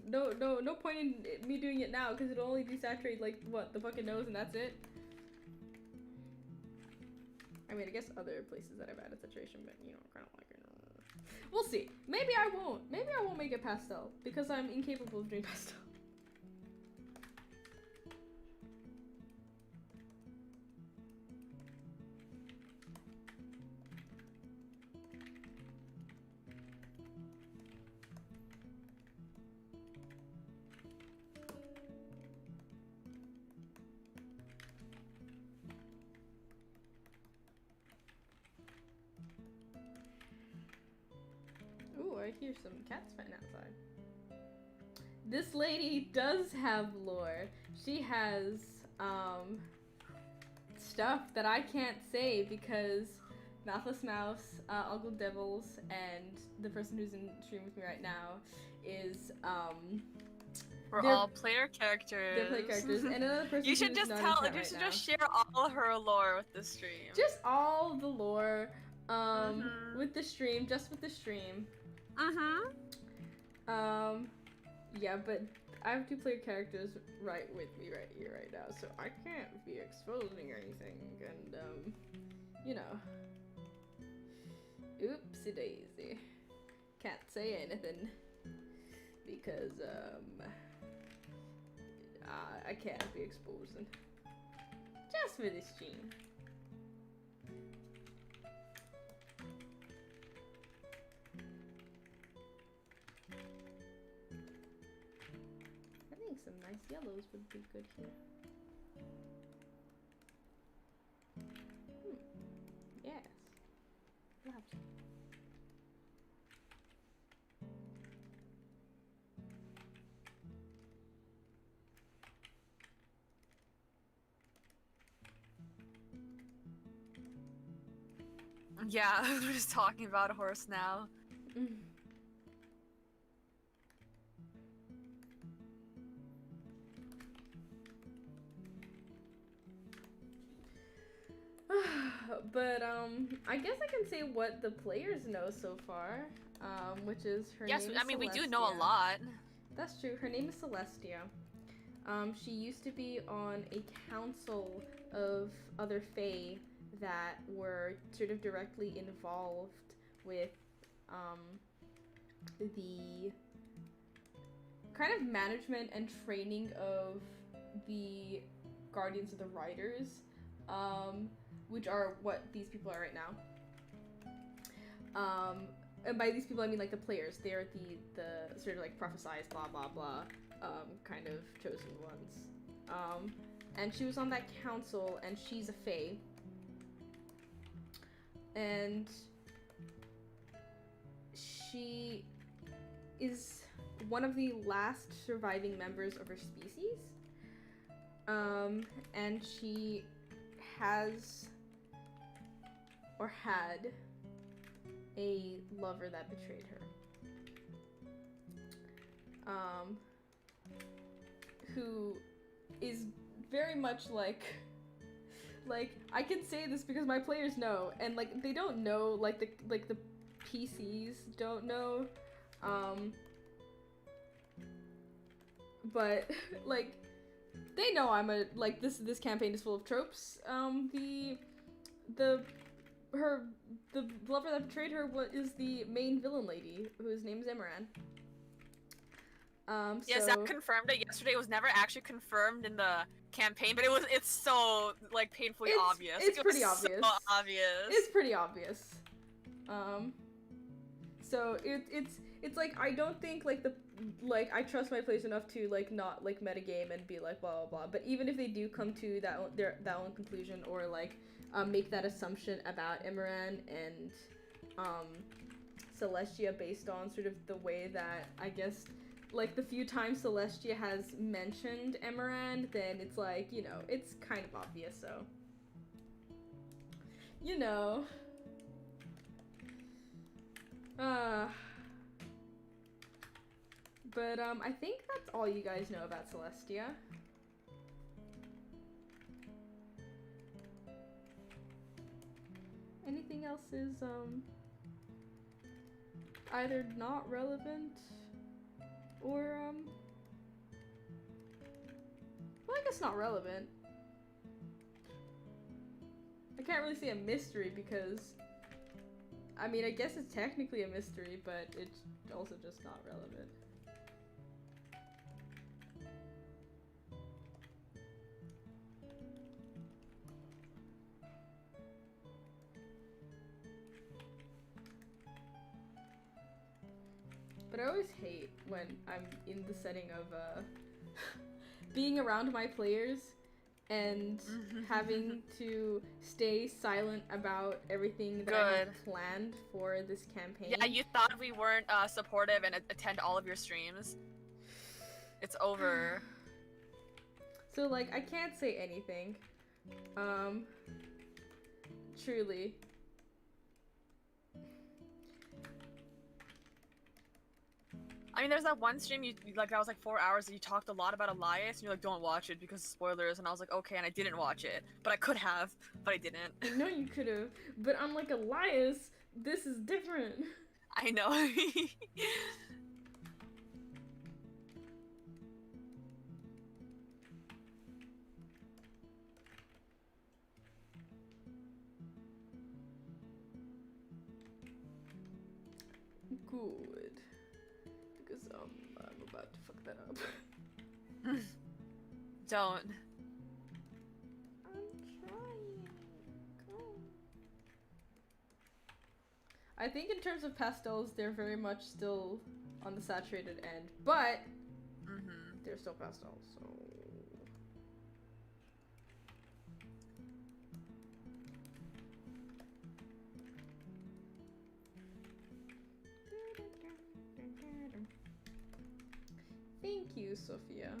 No point in me doing it now because it'll only desaturate like what, the fucking nose, and that's it. I mean, I guess other places that I've added saturation, but you know, kind of like it. We'll see. Maybe I won't. Maybe I won't make it pastel because I'm incapable of doing pastel. Ooh, I hear some cats fighting outside. This lady does have lore. She has, stuff that I can't say because Mouthless Mouse, Uncle Devils, and the person who's in stream with me right now is, We're all player characters. They're player characters. And another person You should who's just not tell, in chat you should right just share all her lore with the stream. Just all the lore, with the stream, just with the stream. Yeah, but I have two player characters right with me right here, right now, so I can't be exposing anything, and, you know. Oopsie daisy. Can't say anything, because, I can't be exposing. Just for this stream. I think some nice yellows would be good here. Yes. Perhaps. Yeah, we're just talking about a horse now. But I guess I can say what the players know so far, which is her name. Yes, Is I mean, we do Celestia. know a lot. That's true. Her name is Celestia. She used to be on a council of other Fae that were sort of directly involved with the kind of management and training of the Guardians of the Riders, which are what these people are right now. And by these people, I mean like the players. They're the sort of like prophesized blah blah blah kind of chosen ones. And she was on that council, and she's a Fae. And she is one of the last surviving members of her species. And she has or had a lover that betrayed her. Who is very much like I can say this because my players know, and like they don't know, like the PCs don't know, but like they know I'm a like this campaign is full of tropes. The lover that betrayed her is the main villain lady, whose name is Imran. Yeah, so... Zach confirmed it yesterday. It was never actually confirmed in the campaign, but it's so like painfully obvious. It's pretty obvious. So obvious. It's pretty obvious. So it's like I don't think like I trust my players enough to like not like metagame and be like blah blah blah. But even if they do come to that own conclusion, or like make that assumption about Imran and Celestia based on sort of the way that I guess like the few times Celestia has mentioned Emerald, then it's like, you know, it's kind of obvious, so. You know. But I think that's all you guys know about Celestia. Anything else is either not relevant or well, I guess not relevant. I can't really say a mystery because I mean, I guess it's technically a mystery, but it's also just not relevant. But I always hate when I'm in the setting of being around my players and having to stay silent about everything that I have planned for this campaign. Yeah, you thought we weren't supportive and attend all of your streams. It's over. So like, I can't say anything. Truly. I mean, there's that one stream you like that was like 4 hours and you talked a lot about Elias and you're like, don't watch it because of spoilers, and I was like, okay, and I didn't watch it, but I could have, but I didn't. I know you could have, but I'm like, Elias, this is different. I know. Good. Because I'm about to fuck that up. Don't. I'm trying. Go. I think in terms of pastels, they're very much still on the saturated end, but they're still pastels, so. Thank you, Sophia.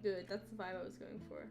Good. That's the vibe I was going for.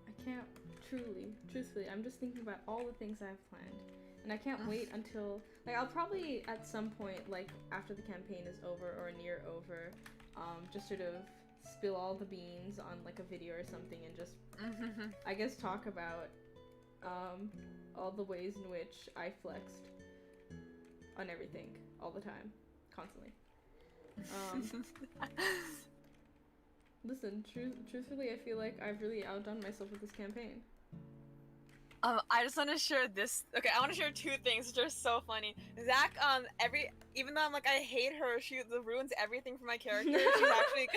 I can't truthfully, I'm just thinking about all the things I've planned. And I can't wait until, like, I'll probably at some point, like, after the campaign is over or near over, just sort of spill all the beans on, like, a video or something and just, I guess, talk about, all the ways in which I flexed on everything, all the time, constantly. Listen, truthfully, I feel like I've really outdone myself with this campaign. I just want to share this. Okay, I want to share two things which are so funny. Zach, even though I'm like, I hate her, she ruins everything for my character. She's actually,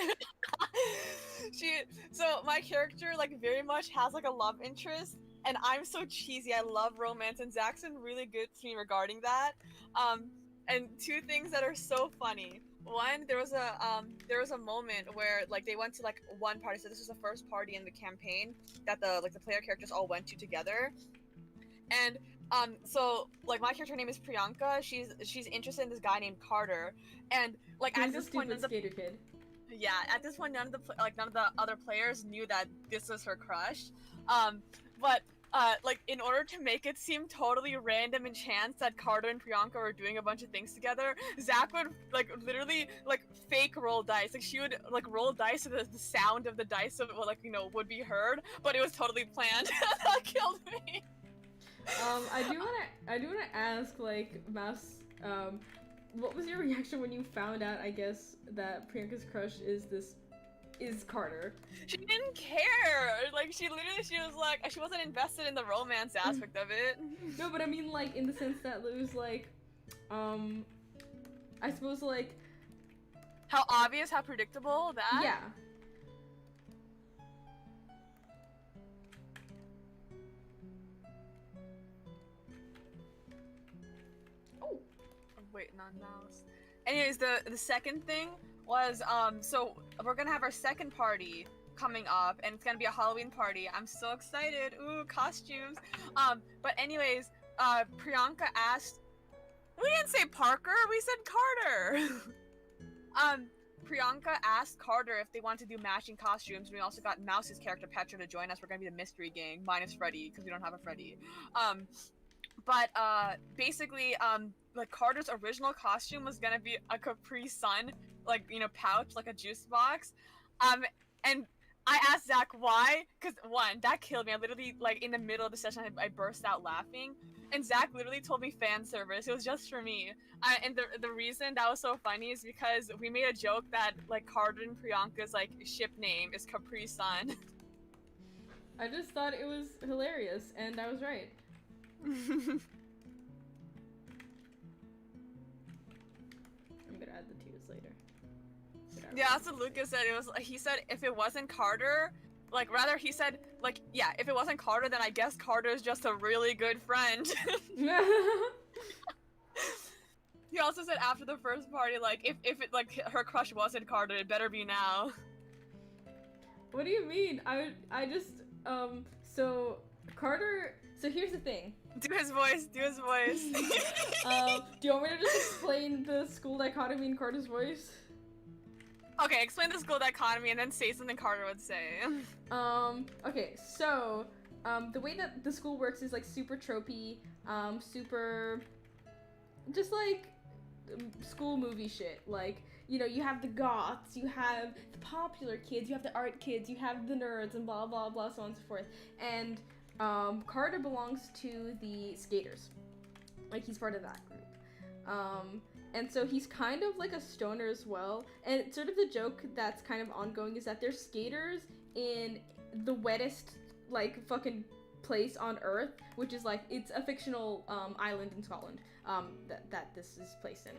so my character, like, very much has, like, a love interest, and I'm so cheesy. I love romance, and Zach's been really good to me regarding that. And two things that are so funny. One, there was a moment where, like, they went to, like, one party. So this was the first party in the campaign that the player characters all went to together. And so, like, my character name is Priyanka. She's interested in this guy named Carter. And, like, at this point, skater kid. Yeah, at this point, none of the other players knew that this was her crush. But like, in order to make it seem totally random and chance that Carter and Priyanka were doing a bunch of things together, Zach would, like, literally, like, fake roll dice. Like, she would, like, roll dice so that the sound of the dice, like, you know, would be heard, but it was totally planned. That killed me. I do wanna ask, like, Mouse, what was your reaction when you found out, I guess, that Priyanka's crush is Carter? She didn't care. Like, she was like, she wasn't invested in the romance aspect of it. No, but I mean, like, in the sense that it was like, I suppose, like, how obvious, how predictable that. Yeah. Oh, I'm waiting on Mouse. Anyways, the second thing was, so we're gonna have our second party coming up, and it's gonna be a Halloween party. I'm so excited. Ooh, costumes. But anyways, Priyanka asked, we didn't say Parker, we said Carter. Priyanka asked Carter if they wanted to do matching costumes. We also got Mouse's character Petra to join us. We're gonna be the mystery gang, minus Freddy, because we don't have a Freddy. But basically, like, Carter's original costume was gonna be a Capri Sun, like, you know, pouch, like a juice box. And I asked Zach why, because one, that killed me. I literally, like, in the middle of the session, I burst out laughing. And Zach literally told me fan service. It was just for me. And the reason that was so funny is because we made a joke that, like, Carter and Priyanka's, like, ship name is Capri Sun. I just thought it was hilarious, and I was right. I'm gonna add the tears later. Yeah, that's what Lucas said. He said if it wasn't Carter, like, rather he said, like, yeah, if it wasn't Carter, then I guess Carter's just a really good friend. He also said after the first party, like, if it, like, her crush wasn't Carter, it better be now. What do you mean? I just, so Carter, so here's the thing. Do his voice. Do you want me to just explain the school dichotomy in Carter's voice? Okay, explain the school dichotomy and then say something Carter would say. Okay, so, the way that the school works is, like, super tropey, super, just, like, school movie shit. Like, you know, you have the goths, you have the popular kids, you have the art kids, you have the nerds, and blah, blah, blah, so on and so forth. And, Carter belongs to the skaters. Like, he's part of that group. And so he's kind of like a stoner as well. And sort of the joke that's kind of ongoing is that they're skaters in the wettest, like, fucking place on Earth, which is like, it's a fictional island in Scotland that this is placed in.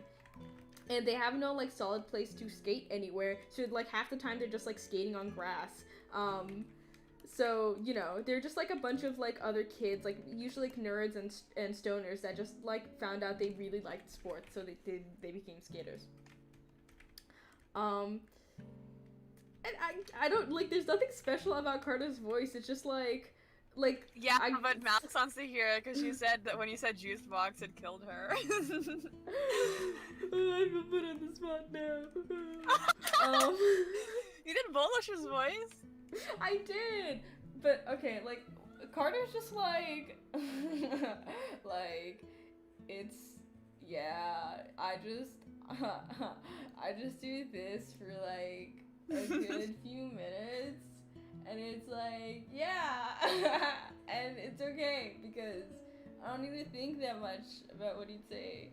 And they have no like solid place to skate anywhere, so like half the time they're just like skating on grass. So, you know, they're just like a bunch of like other kids, like usually like nerds and stoners that just like found out they really liked sports, so they became skaters. And I don't like, there's nothing special about Carter's voice. It's just like yeah, but Max wants to hear it because she said that when you said juice box, it killed her. I've been put on the spot now. You did Bolish's voice? I did, but okay, like Carter's just like like it's, yeah, I just do this for like a good few minutes. And it's like, yeah, and it's okay, because I don't even think that much about what he'd say,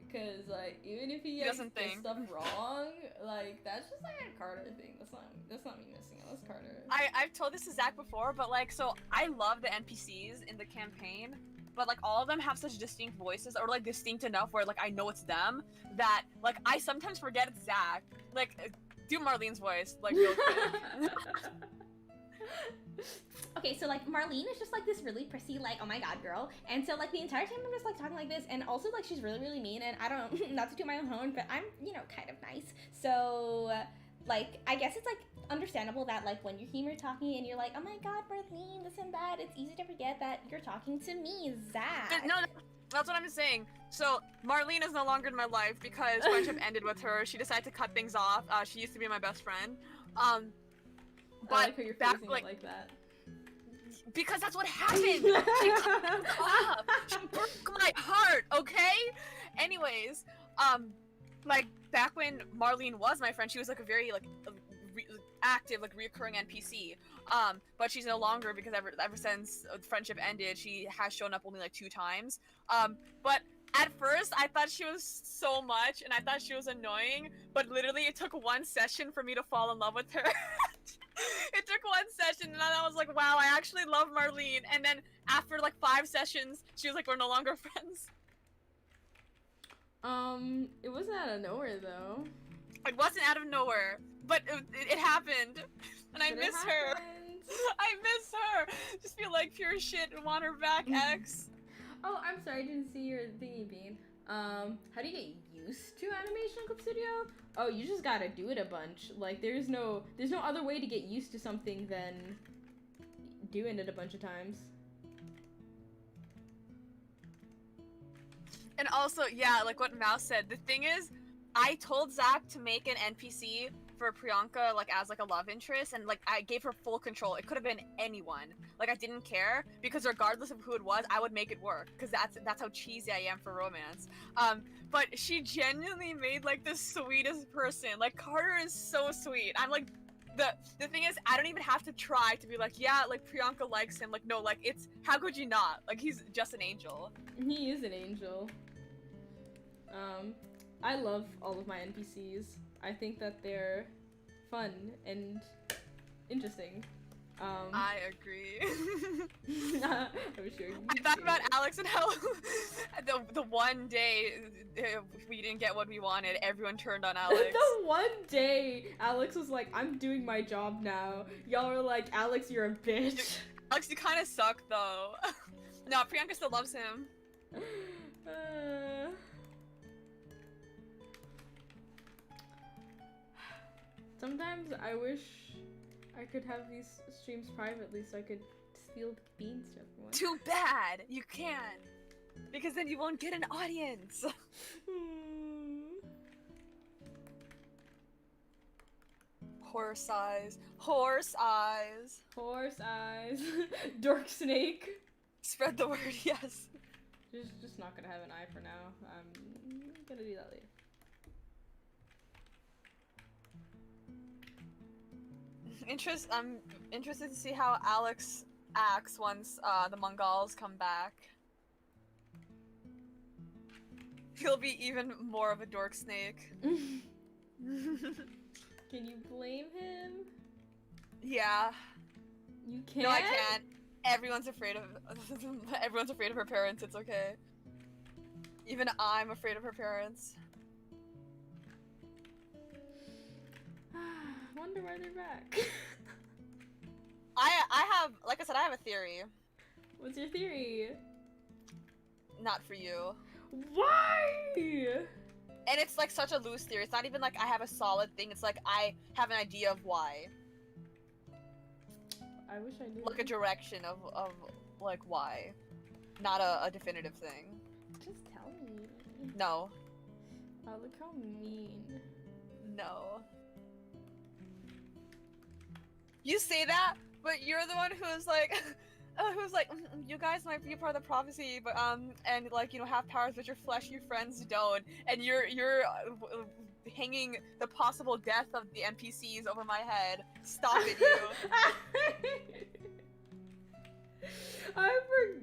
because, like, even if he gets stuff wrong, like, that's just, like, a Carter thing. That's not me missing it, that's Carter. I've told this to Zach before, but, like, so I love the NPCs in the campaign, but, like, all of them have such distinct voices, or, like, distinct enough where, like, I know it's them, that, like, I sometimes forget it's Zach. Like, do Marlene's voice, like, real quick. Okay, so like Marlene is just like this really prissy, like, oh my god girl, and so like the entire time I'm just like talking like this, and also like she's really really mean, and I don't not to do my own horn, but I'm, you know, kind of nice. So like I guess it's like understandable that like when you're here talking and you're like, oh my god Marlene, this and that, it's easy to forget that you're talking to me, Zach. No, that's what I'm saying. So Marlene is no longer in my life because friendship ended with her. She decided to cut things off. She used to be my best friend. But I like how you're phrasing it like that. Because that's what happened! She broke my heart, okay? Anyways, like, back when Marlene was my friend, she was, like, a very, like, active, like, reoccurring NPC. But she's no longer, because ever since friendship ended, she has shown up only, like, 2 times. But at first, I thought she was so much, and I thought she was annoying, but literally it took 1 session for me to fall in love with her. It took 1 session, and I was like, wow, I actually love Marlene. And then after like 5 sessions, she was like, we're no longer friends. It wasn't out of nowhere though. It wasn't out of nowhere, but it happened, and I miss her. I miss her. Just feel like pure shit and want her back, X. Oh, I'm sorry, I didn't see your thingy bean. How do you get used to Animation Clip Studio? Oh, you just gotta do it a bunch. Like, there's no other way to get used to something than doing it a bunch of times. And also, yeah, like what Mouse said, the thing is, I told Zach to make an NPC for Priyanka, like, as, like, a love interest, and, like, I gave her full control. It could have been anyone. Like, I didn't care, because regardless of who it was, I would make it work, because that's how cheesy I am for romance. But she genuinely made, like, the sweetest person. Like, Carter is so sweet. I'm, like, the thing is, I don't even have to try to be like, yeah, like, Priyanka likes him. Like, no, like, it's, how could you not? Like, he's just an angel. He is an angel. I love all of my NPCs. I think that they're fun and interesting. I agree. I'm sure you I thought about Alex and how the one day we didn't get what we wanted, everyone turned on Alex. The one day Alex was like, I'm doing my job now. Y'all are like, Alex, you're a bitch. Alex, you kind of suck though. No, Priyanka still loves him. Sometimes I wish I could have these streams privately so I could steal beans to everyone. Too bad! You can't! Because then you won't get an audience! Horse eyes. Horse eyes. Horse eyes. Dork snake. Spread the word, yes. Just not gonna have an eye for now. I'm gonna do that later. I'm interested to see how Alex acts once the Mongols come back. He'll be even more of a dork snake. Can you blame him? Yeah. You can't? No, I can't. Everyone's afraid of her parents. It's okay. Even I'm afraid of her parents. Wonder why they're back. I have, like I said, I have a theory. What's your theory? Not for you. Why? And it's like such a loose theory. It's not even like I have a solid thing. It's like I have an idea of why. I wish I knew. Like a direction of like why. Not a definitive thing. Just tell me. No. Oh, look how mean. No. You say that, but you're the one who's like, you guys might be a part of the prophecy, but and like, you know, have powers, but your fleshy friends don't, and you're hanging the possible death of the NPCs over my head. Stop it,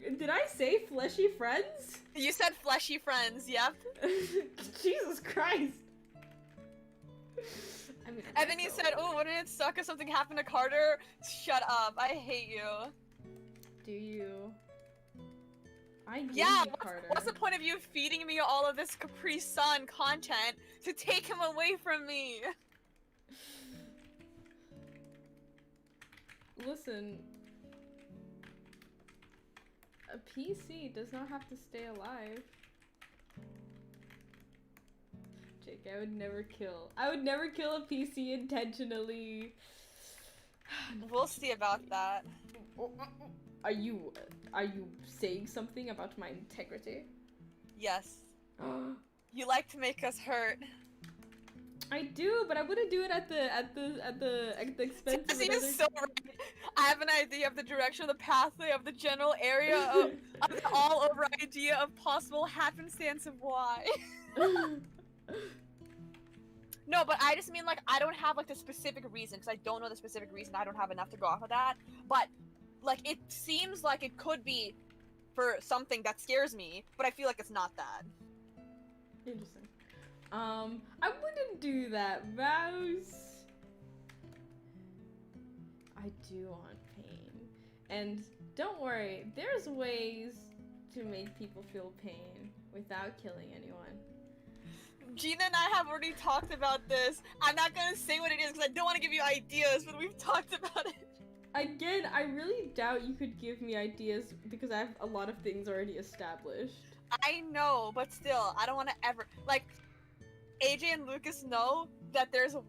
you. Did I say fleshy friends? You said fleshy friends, yep. Jesus Christ. I mean, And then you said, oh, wouldn't it suck if something happened to Carter? Shut up, I hate you. Do you? I do Yeah, need Carter. what's the point of you feeding me all of this Capri Sun content to take him away from me? Listen, a PC does not have to stay alive. Jake, I would never kill a PC intentionally. We'll see about that. Are you saying something about my integrity? Yes. You like to make us hurt. I do, but I wouldn't do it at the expense of Jesse another... is so right. I have an idea of the direction of the pathway of the general area of the all-over idea of possible happenstance of why. No, but I just mean, like, I don't have, like, the specific reason, because I don't know the specific reason. I don't have enough to go off of that. But, like, it seems like it could be for something that scares me, but I feel like it's not that. Interesting. I wouldn't do that, Mouse. I do want pain. And don't worry, there's ways to make people feel pain without killing anyone. Gina and I have already talked about this. I'm not gonna say what it is because I don't want to give you ideas, but we've talked about it. Again, I really doubt you could give me ideas because I have a lot of things already established. I know, but still, I don't want to ever, like, AJ and Lucas know that there's a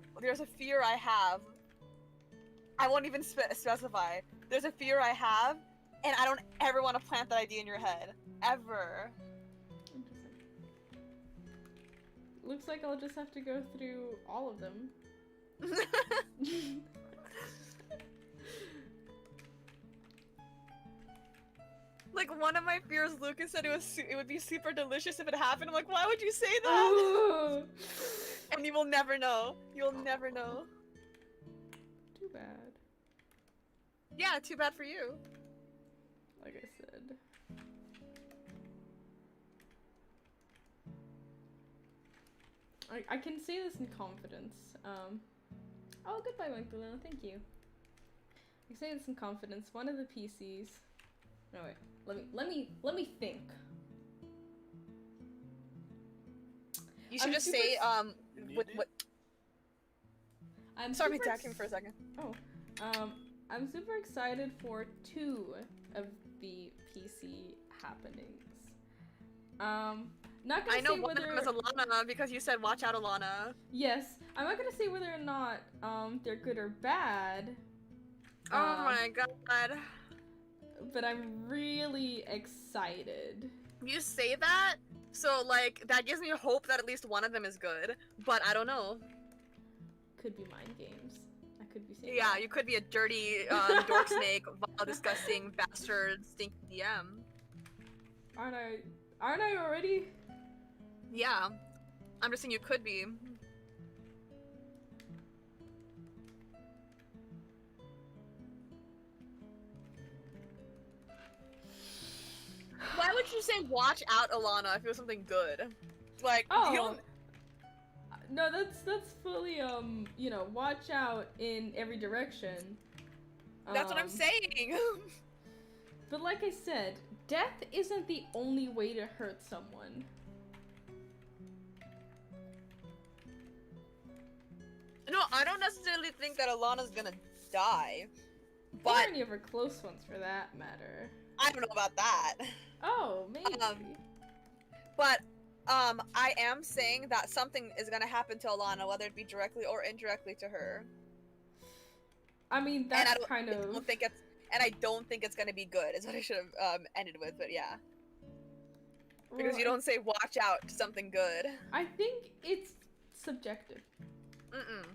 fear I have. I won't even specify. There's a fear I have, and I don't ever want to plant that idea in your head. Ever. Interesting. Looks like I'll just have to go through all of them. Like, one of my fears, Lucas said it would be super delicious if it happened. I'm like, why would you say that? Oh. And you will never know. You'll never know. Too bad. Yeah, too bad for you. Like I said. I can say this in confidence. Oh, goodbye, Magdalena. Thank you. I can say this in confidence. One of the PCs. No wait. Let me think. You should I'm just super say what. I'm Sorry, super attacking for a second. Oh, I'm super excited for 2 of the PC happenings. Not gonna I know say one whether... of them is Alana because you said watch out, Alana. Yes, I'm not gonna say whether or not they're good or bad. Oh my god. But I'm really excited. You say that, so like that gives me hope that at least one of them is good, but I don't know. Could be mind games. I could be saying Yeah, that. you could be a dirty dork snake, vile, disgusting bastard, stinky DM. Aren't I already? Yeah, I'm just saying you could be. Why would you say watch out, Alana, if it was something good? Like, Oh. you don't. No, that's fully you know, watch out in every direction. That's what I'm saying. But like I said, death isn't the only way to hurt someone. No, I don't necessarily think that Alana's gonna die, Or but any of her close ones for that matter. I don't know about that. Oh, maybe. But I am saying that something is gonna happen to Alana, whether it be directly or indirectly to her. I mean, And that's kind of. I don't think it's gonna be good. Is what I should have ended with. But yeah, because Well, you don't say watch out to something good. I think it's subjective. Mm-mm.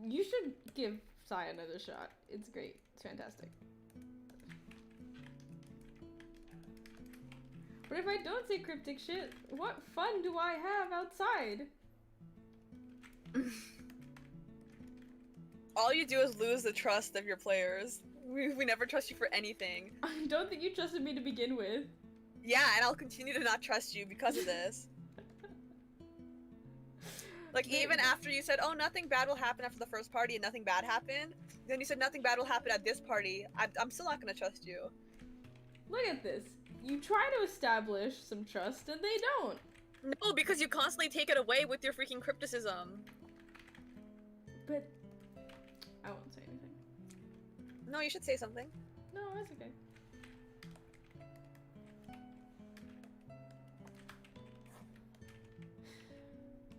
You should give Sai another shot. It's great. It's fantastic. But if I don't say cryptic shit, what fun do I have outside? All you do is lose the trust of your players. We never trust you for anything. I don't think you trusted me to begin with. Yeah, and I'll continue to not trust you because of this. Like, even after you said, oh, nothing bad will happen after the first party and nothing bad happened, then you said nothing bad will happen at this party, I'm still not gonna trust you. Look at this. You try to establish some trust and they don't. No, because you constantly take it away with your freaking crypticism. But I won't say anything. No, you should say something. No, that's okay.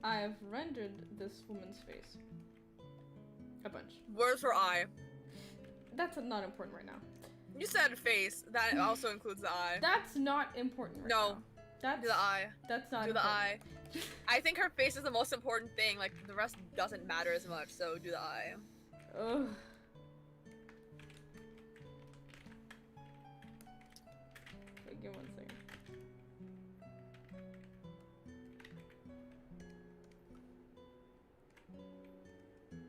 I have rendered this woman's face. A bunch. Word for eye. That's not important right now. You said face. That also includes the eye. That's not important right No. now. That's, Do the eye. That's not Do the important. eye. I think her face is the most important thing. Like, the rest doesn't matter as much, so do the eye. Ugh. Wait, give me 1 second.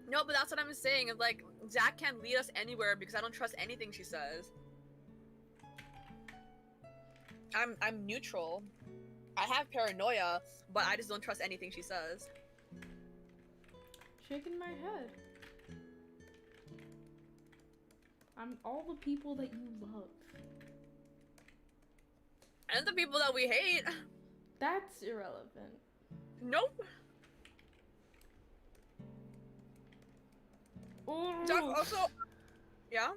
No, but that's what I'm saying. Is like, Zach can't lead us anywhere because I don't trust anything she says. I'm neutral. I have paranoia, but I just don't trust anything she says. Shaking my head. I'm all the people that you love. And the people that we hate. That's irrelevant. Nope. Ooh. Zach also. Yeah.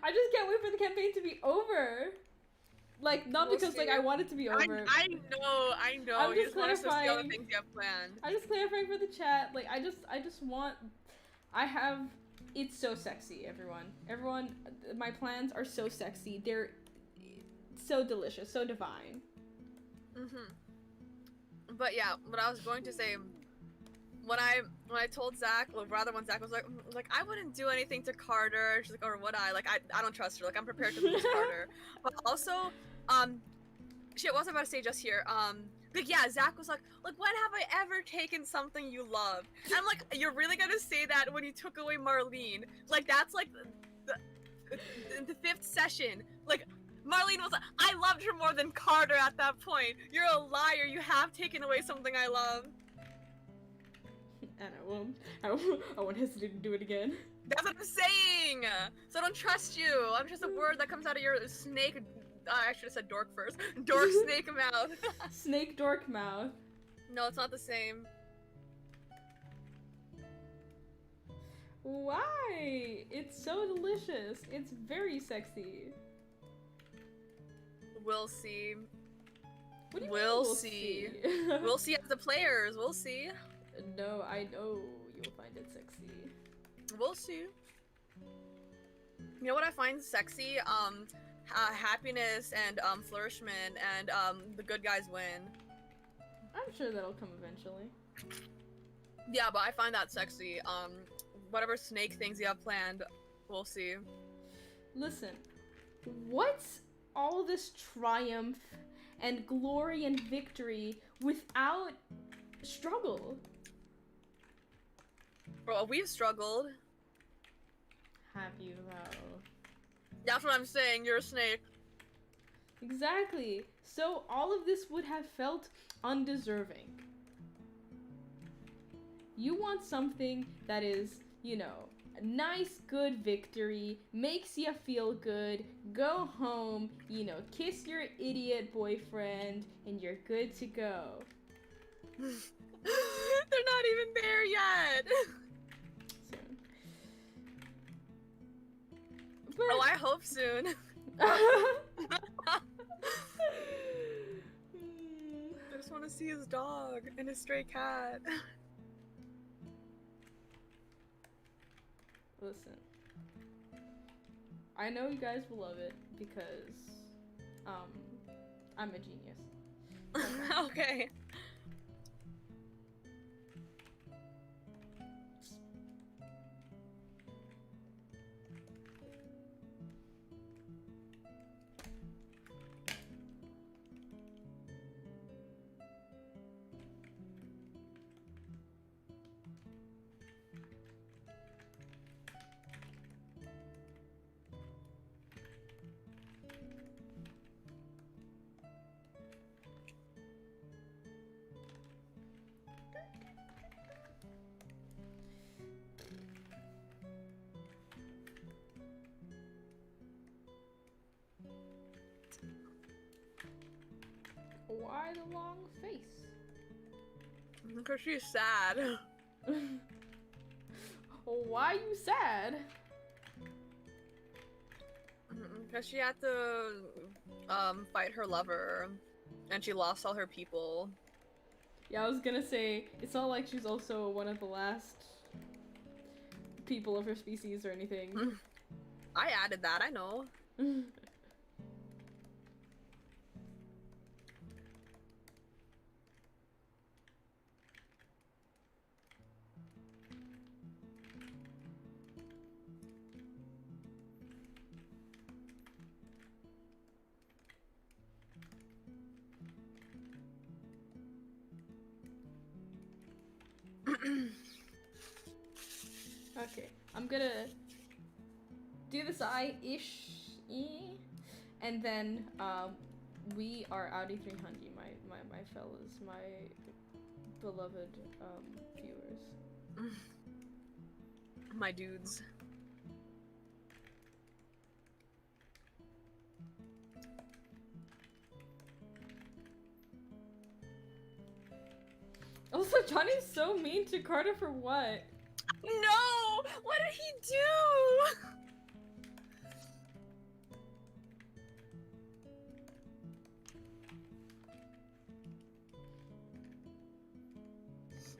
I just can't wait for the campaign to be over. Like, not We'll because like see. I want it to be over. I know. I'm You just just want us to see all the clarifying. things you have planned. I'm just clarifying for the chat. Like, I just want. I have. It's so sexy, everyone. Everyone, my plans are so sexy. They're so delicious, so divine. But yeah, what I was going to say, when I told Zach, or rather when Zach was like, I wouldn't do anything to Carter. She's like, or would I? Like, I don't trust her. Like, I'm prepared to lose Carter. But also, shit, what was I about to say just here? Like, yeah, Zach was like, when have I ever taken something you love? And I'm like, you're really gonna say that when you took away Marlene? Like, that's like the fifth session. Like, Marlene was like, I loved her more than Carter at that point. You're a liar. You have taken away something I love. And I won't hesitate to do it again. That's what I'm saying. So I don't trust you. I'm just a word that comes out of your snake. I should have said dork first. Dork snake mouth. Snake dork mouth. No, it's not the same. Why? It's so delicious. It's very sexy. We'll see. What do you We'll mean see. see? We'll see as the players. We'll see. No, I know you'll find it sexy. We'll see. You know what I find sexy? Happiness and flourishment and the good guys win. I'm sure that'll come eventually. Yeah, but I find that sexy. Whatever snake things you have planned, we'll see. Listen, what's all this triumph and glory and victory without struggle? Bro, we've struggled. Have you though? That's what I'm saying. You're a snake. Exactly. So all of this would have felt undeserving. You want something that is, you know, a nice, good victory, makes you feel good, go home, you know, kiss your idiot boyfriend, and you're good to go. They're not even there yet. Soon. But... Oh, I hope soon. I just want to see his dog and his stray cat. Listen, I know you guys will love it because, I'm a genius. Okay. Why the long face? Because she's sad. Why you sad? Because she had to fight her lover, and she lost all her people. Yeah, I was gonna say, it's not like she's also one of the last people of her species or anything. I added that, I know. Okay, I'm gonna do this eye-ish, and then we are Audi 300, my fellas, my beloved viewers. My dudes. Also, Johnny's so mean to Carter for what? No! What did he do?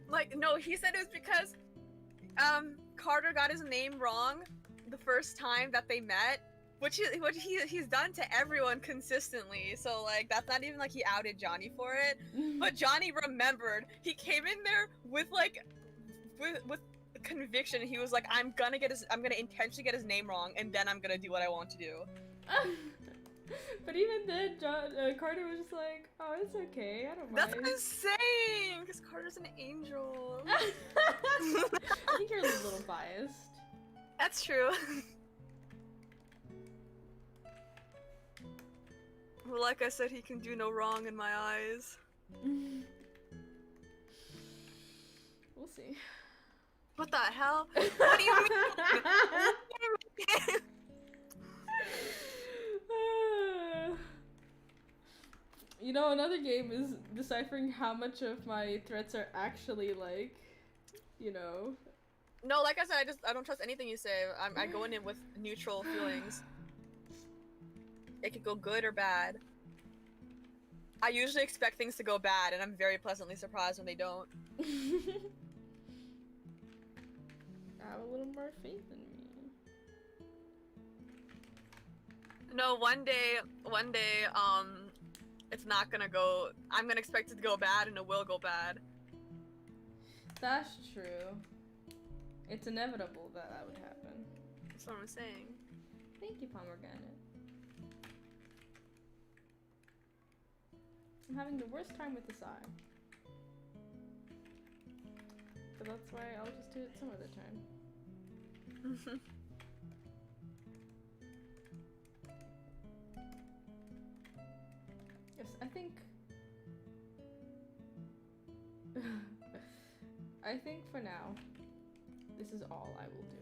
Like, no, he said it was because Carter got his name wrong the first time that they met, which he's done to everyone consistently. So like that's not even like he outed Johnny for it, but Johnny remembered. He came in there with like with conviction. He was like, I'm gonna intentionally get his name wrong, and then I'm gonna do what I want to do. But even then, Carter was just like, oh, it's okay, I don't mind. That's what I'm saying, because Carter's an angel. I think you're a little biased. That's true. Well, like I said, he can do no wrong in my eyes. We'll see. What the hell? What do you mean? You know, another game is deciphering how much of my threats are actually like, you know. No, like I said, I don't trust anything you say. I go in it with neutral feelings. It could go good or bad. I usually expect things to go bad, and I'm very pleasantly surprised when they don't. Have a little more faith in me. No, one day, it's not gonna go. I'm gonna expect it to go bad, and it will go bad. That's true. It's inevitable that that would happen. That's what I'm saying. Thank you, Pomegranate. I'm having the worst time with this eye. But that's why I'll just do it some other time. Yes, I think. I think for now, this is all I will do.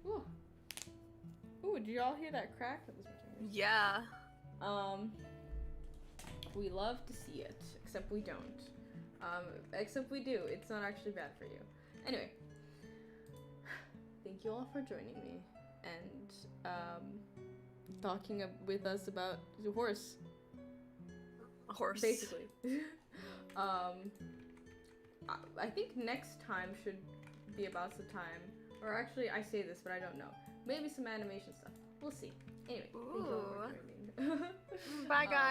Ooh. Ooh, did y'all hear that crack? That was my fingers. Yeah. We love to see it, except we don't. Except we do. It's not actually bad for you. Anyway, thank you all for joining me and talking with us about the horse. A horse. Basically. I think next time should be about the time, or actually I say this, but I don't know. Maybe some animation stuff. We'll see. Anyway, thank you all for joining. Bye, guys.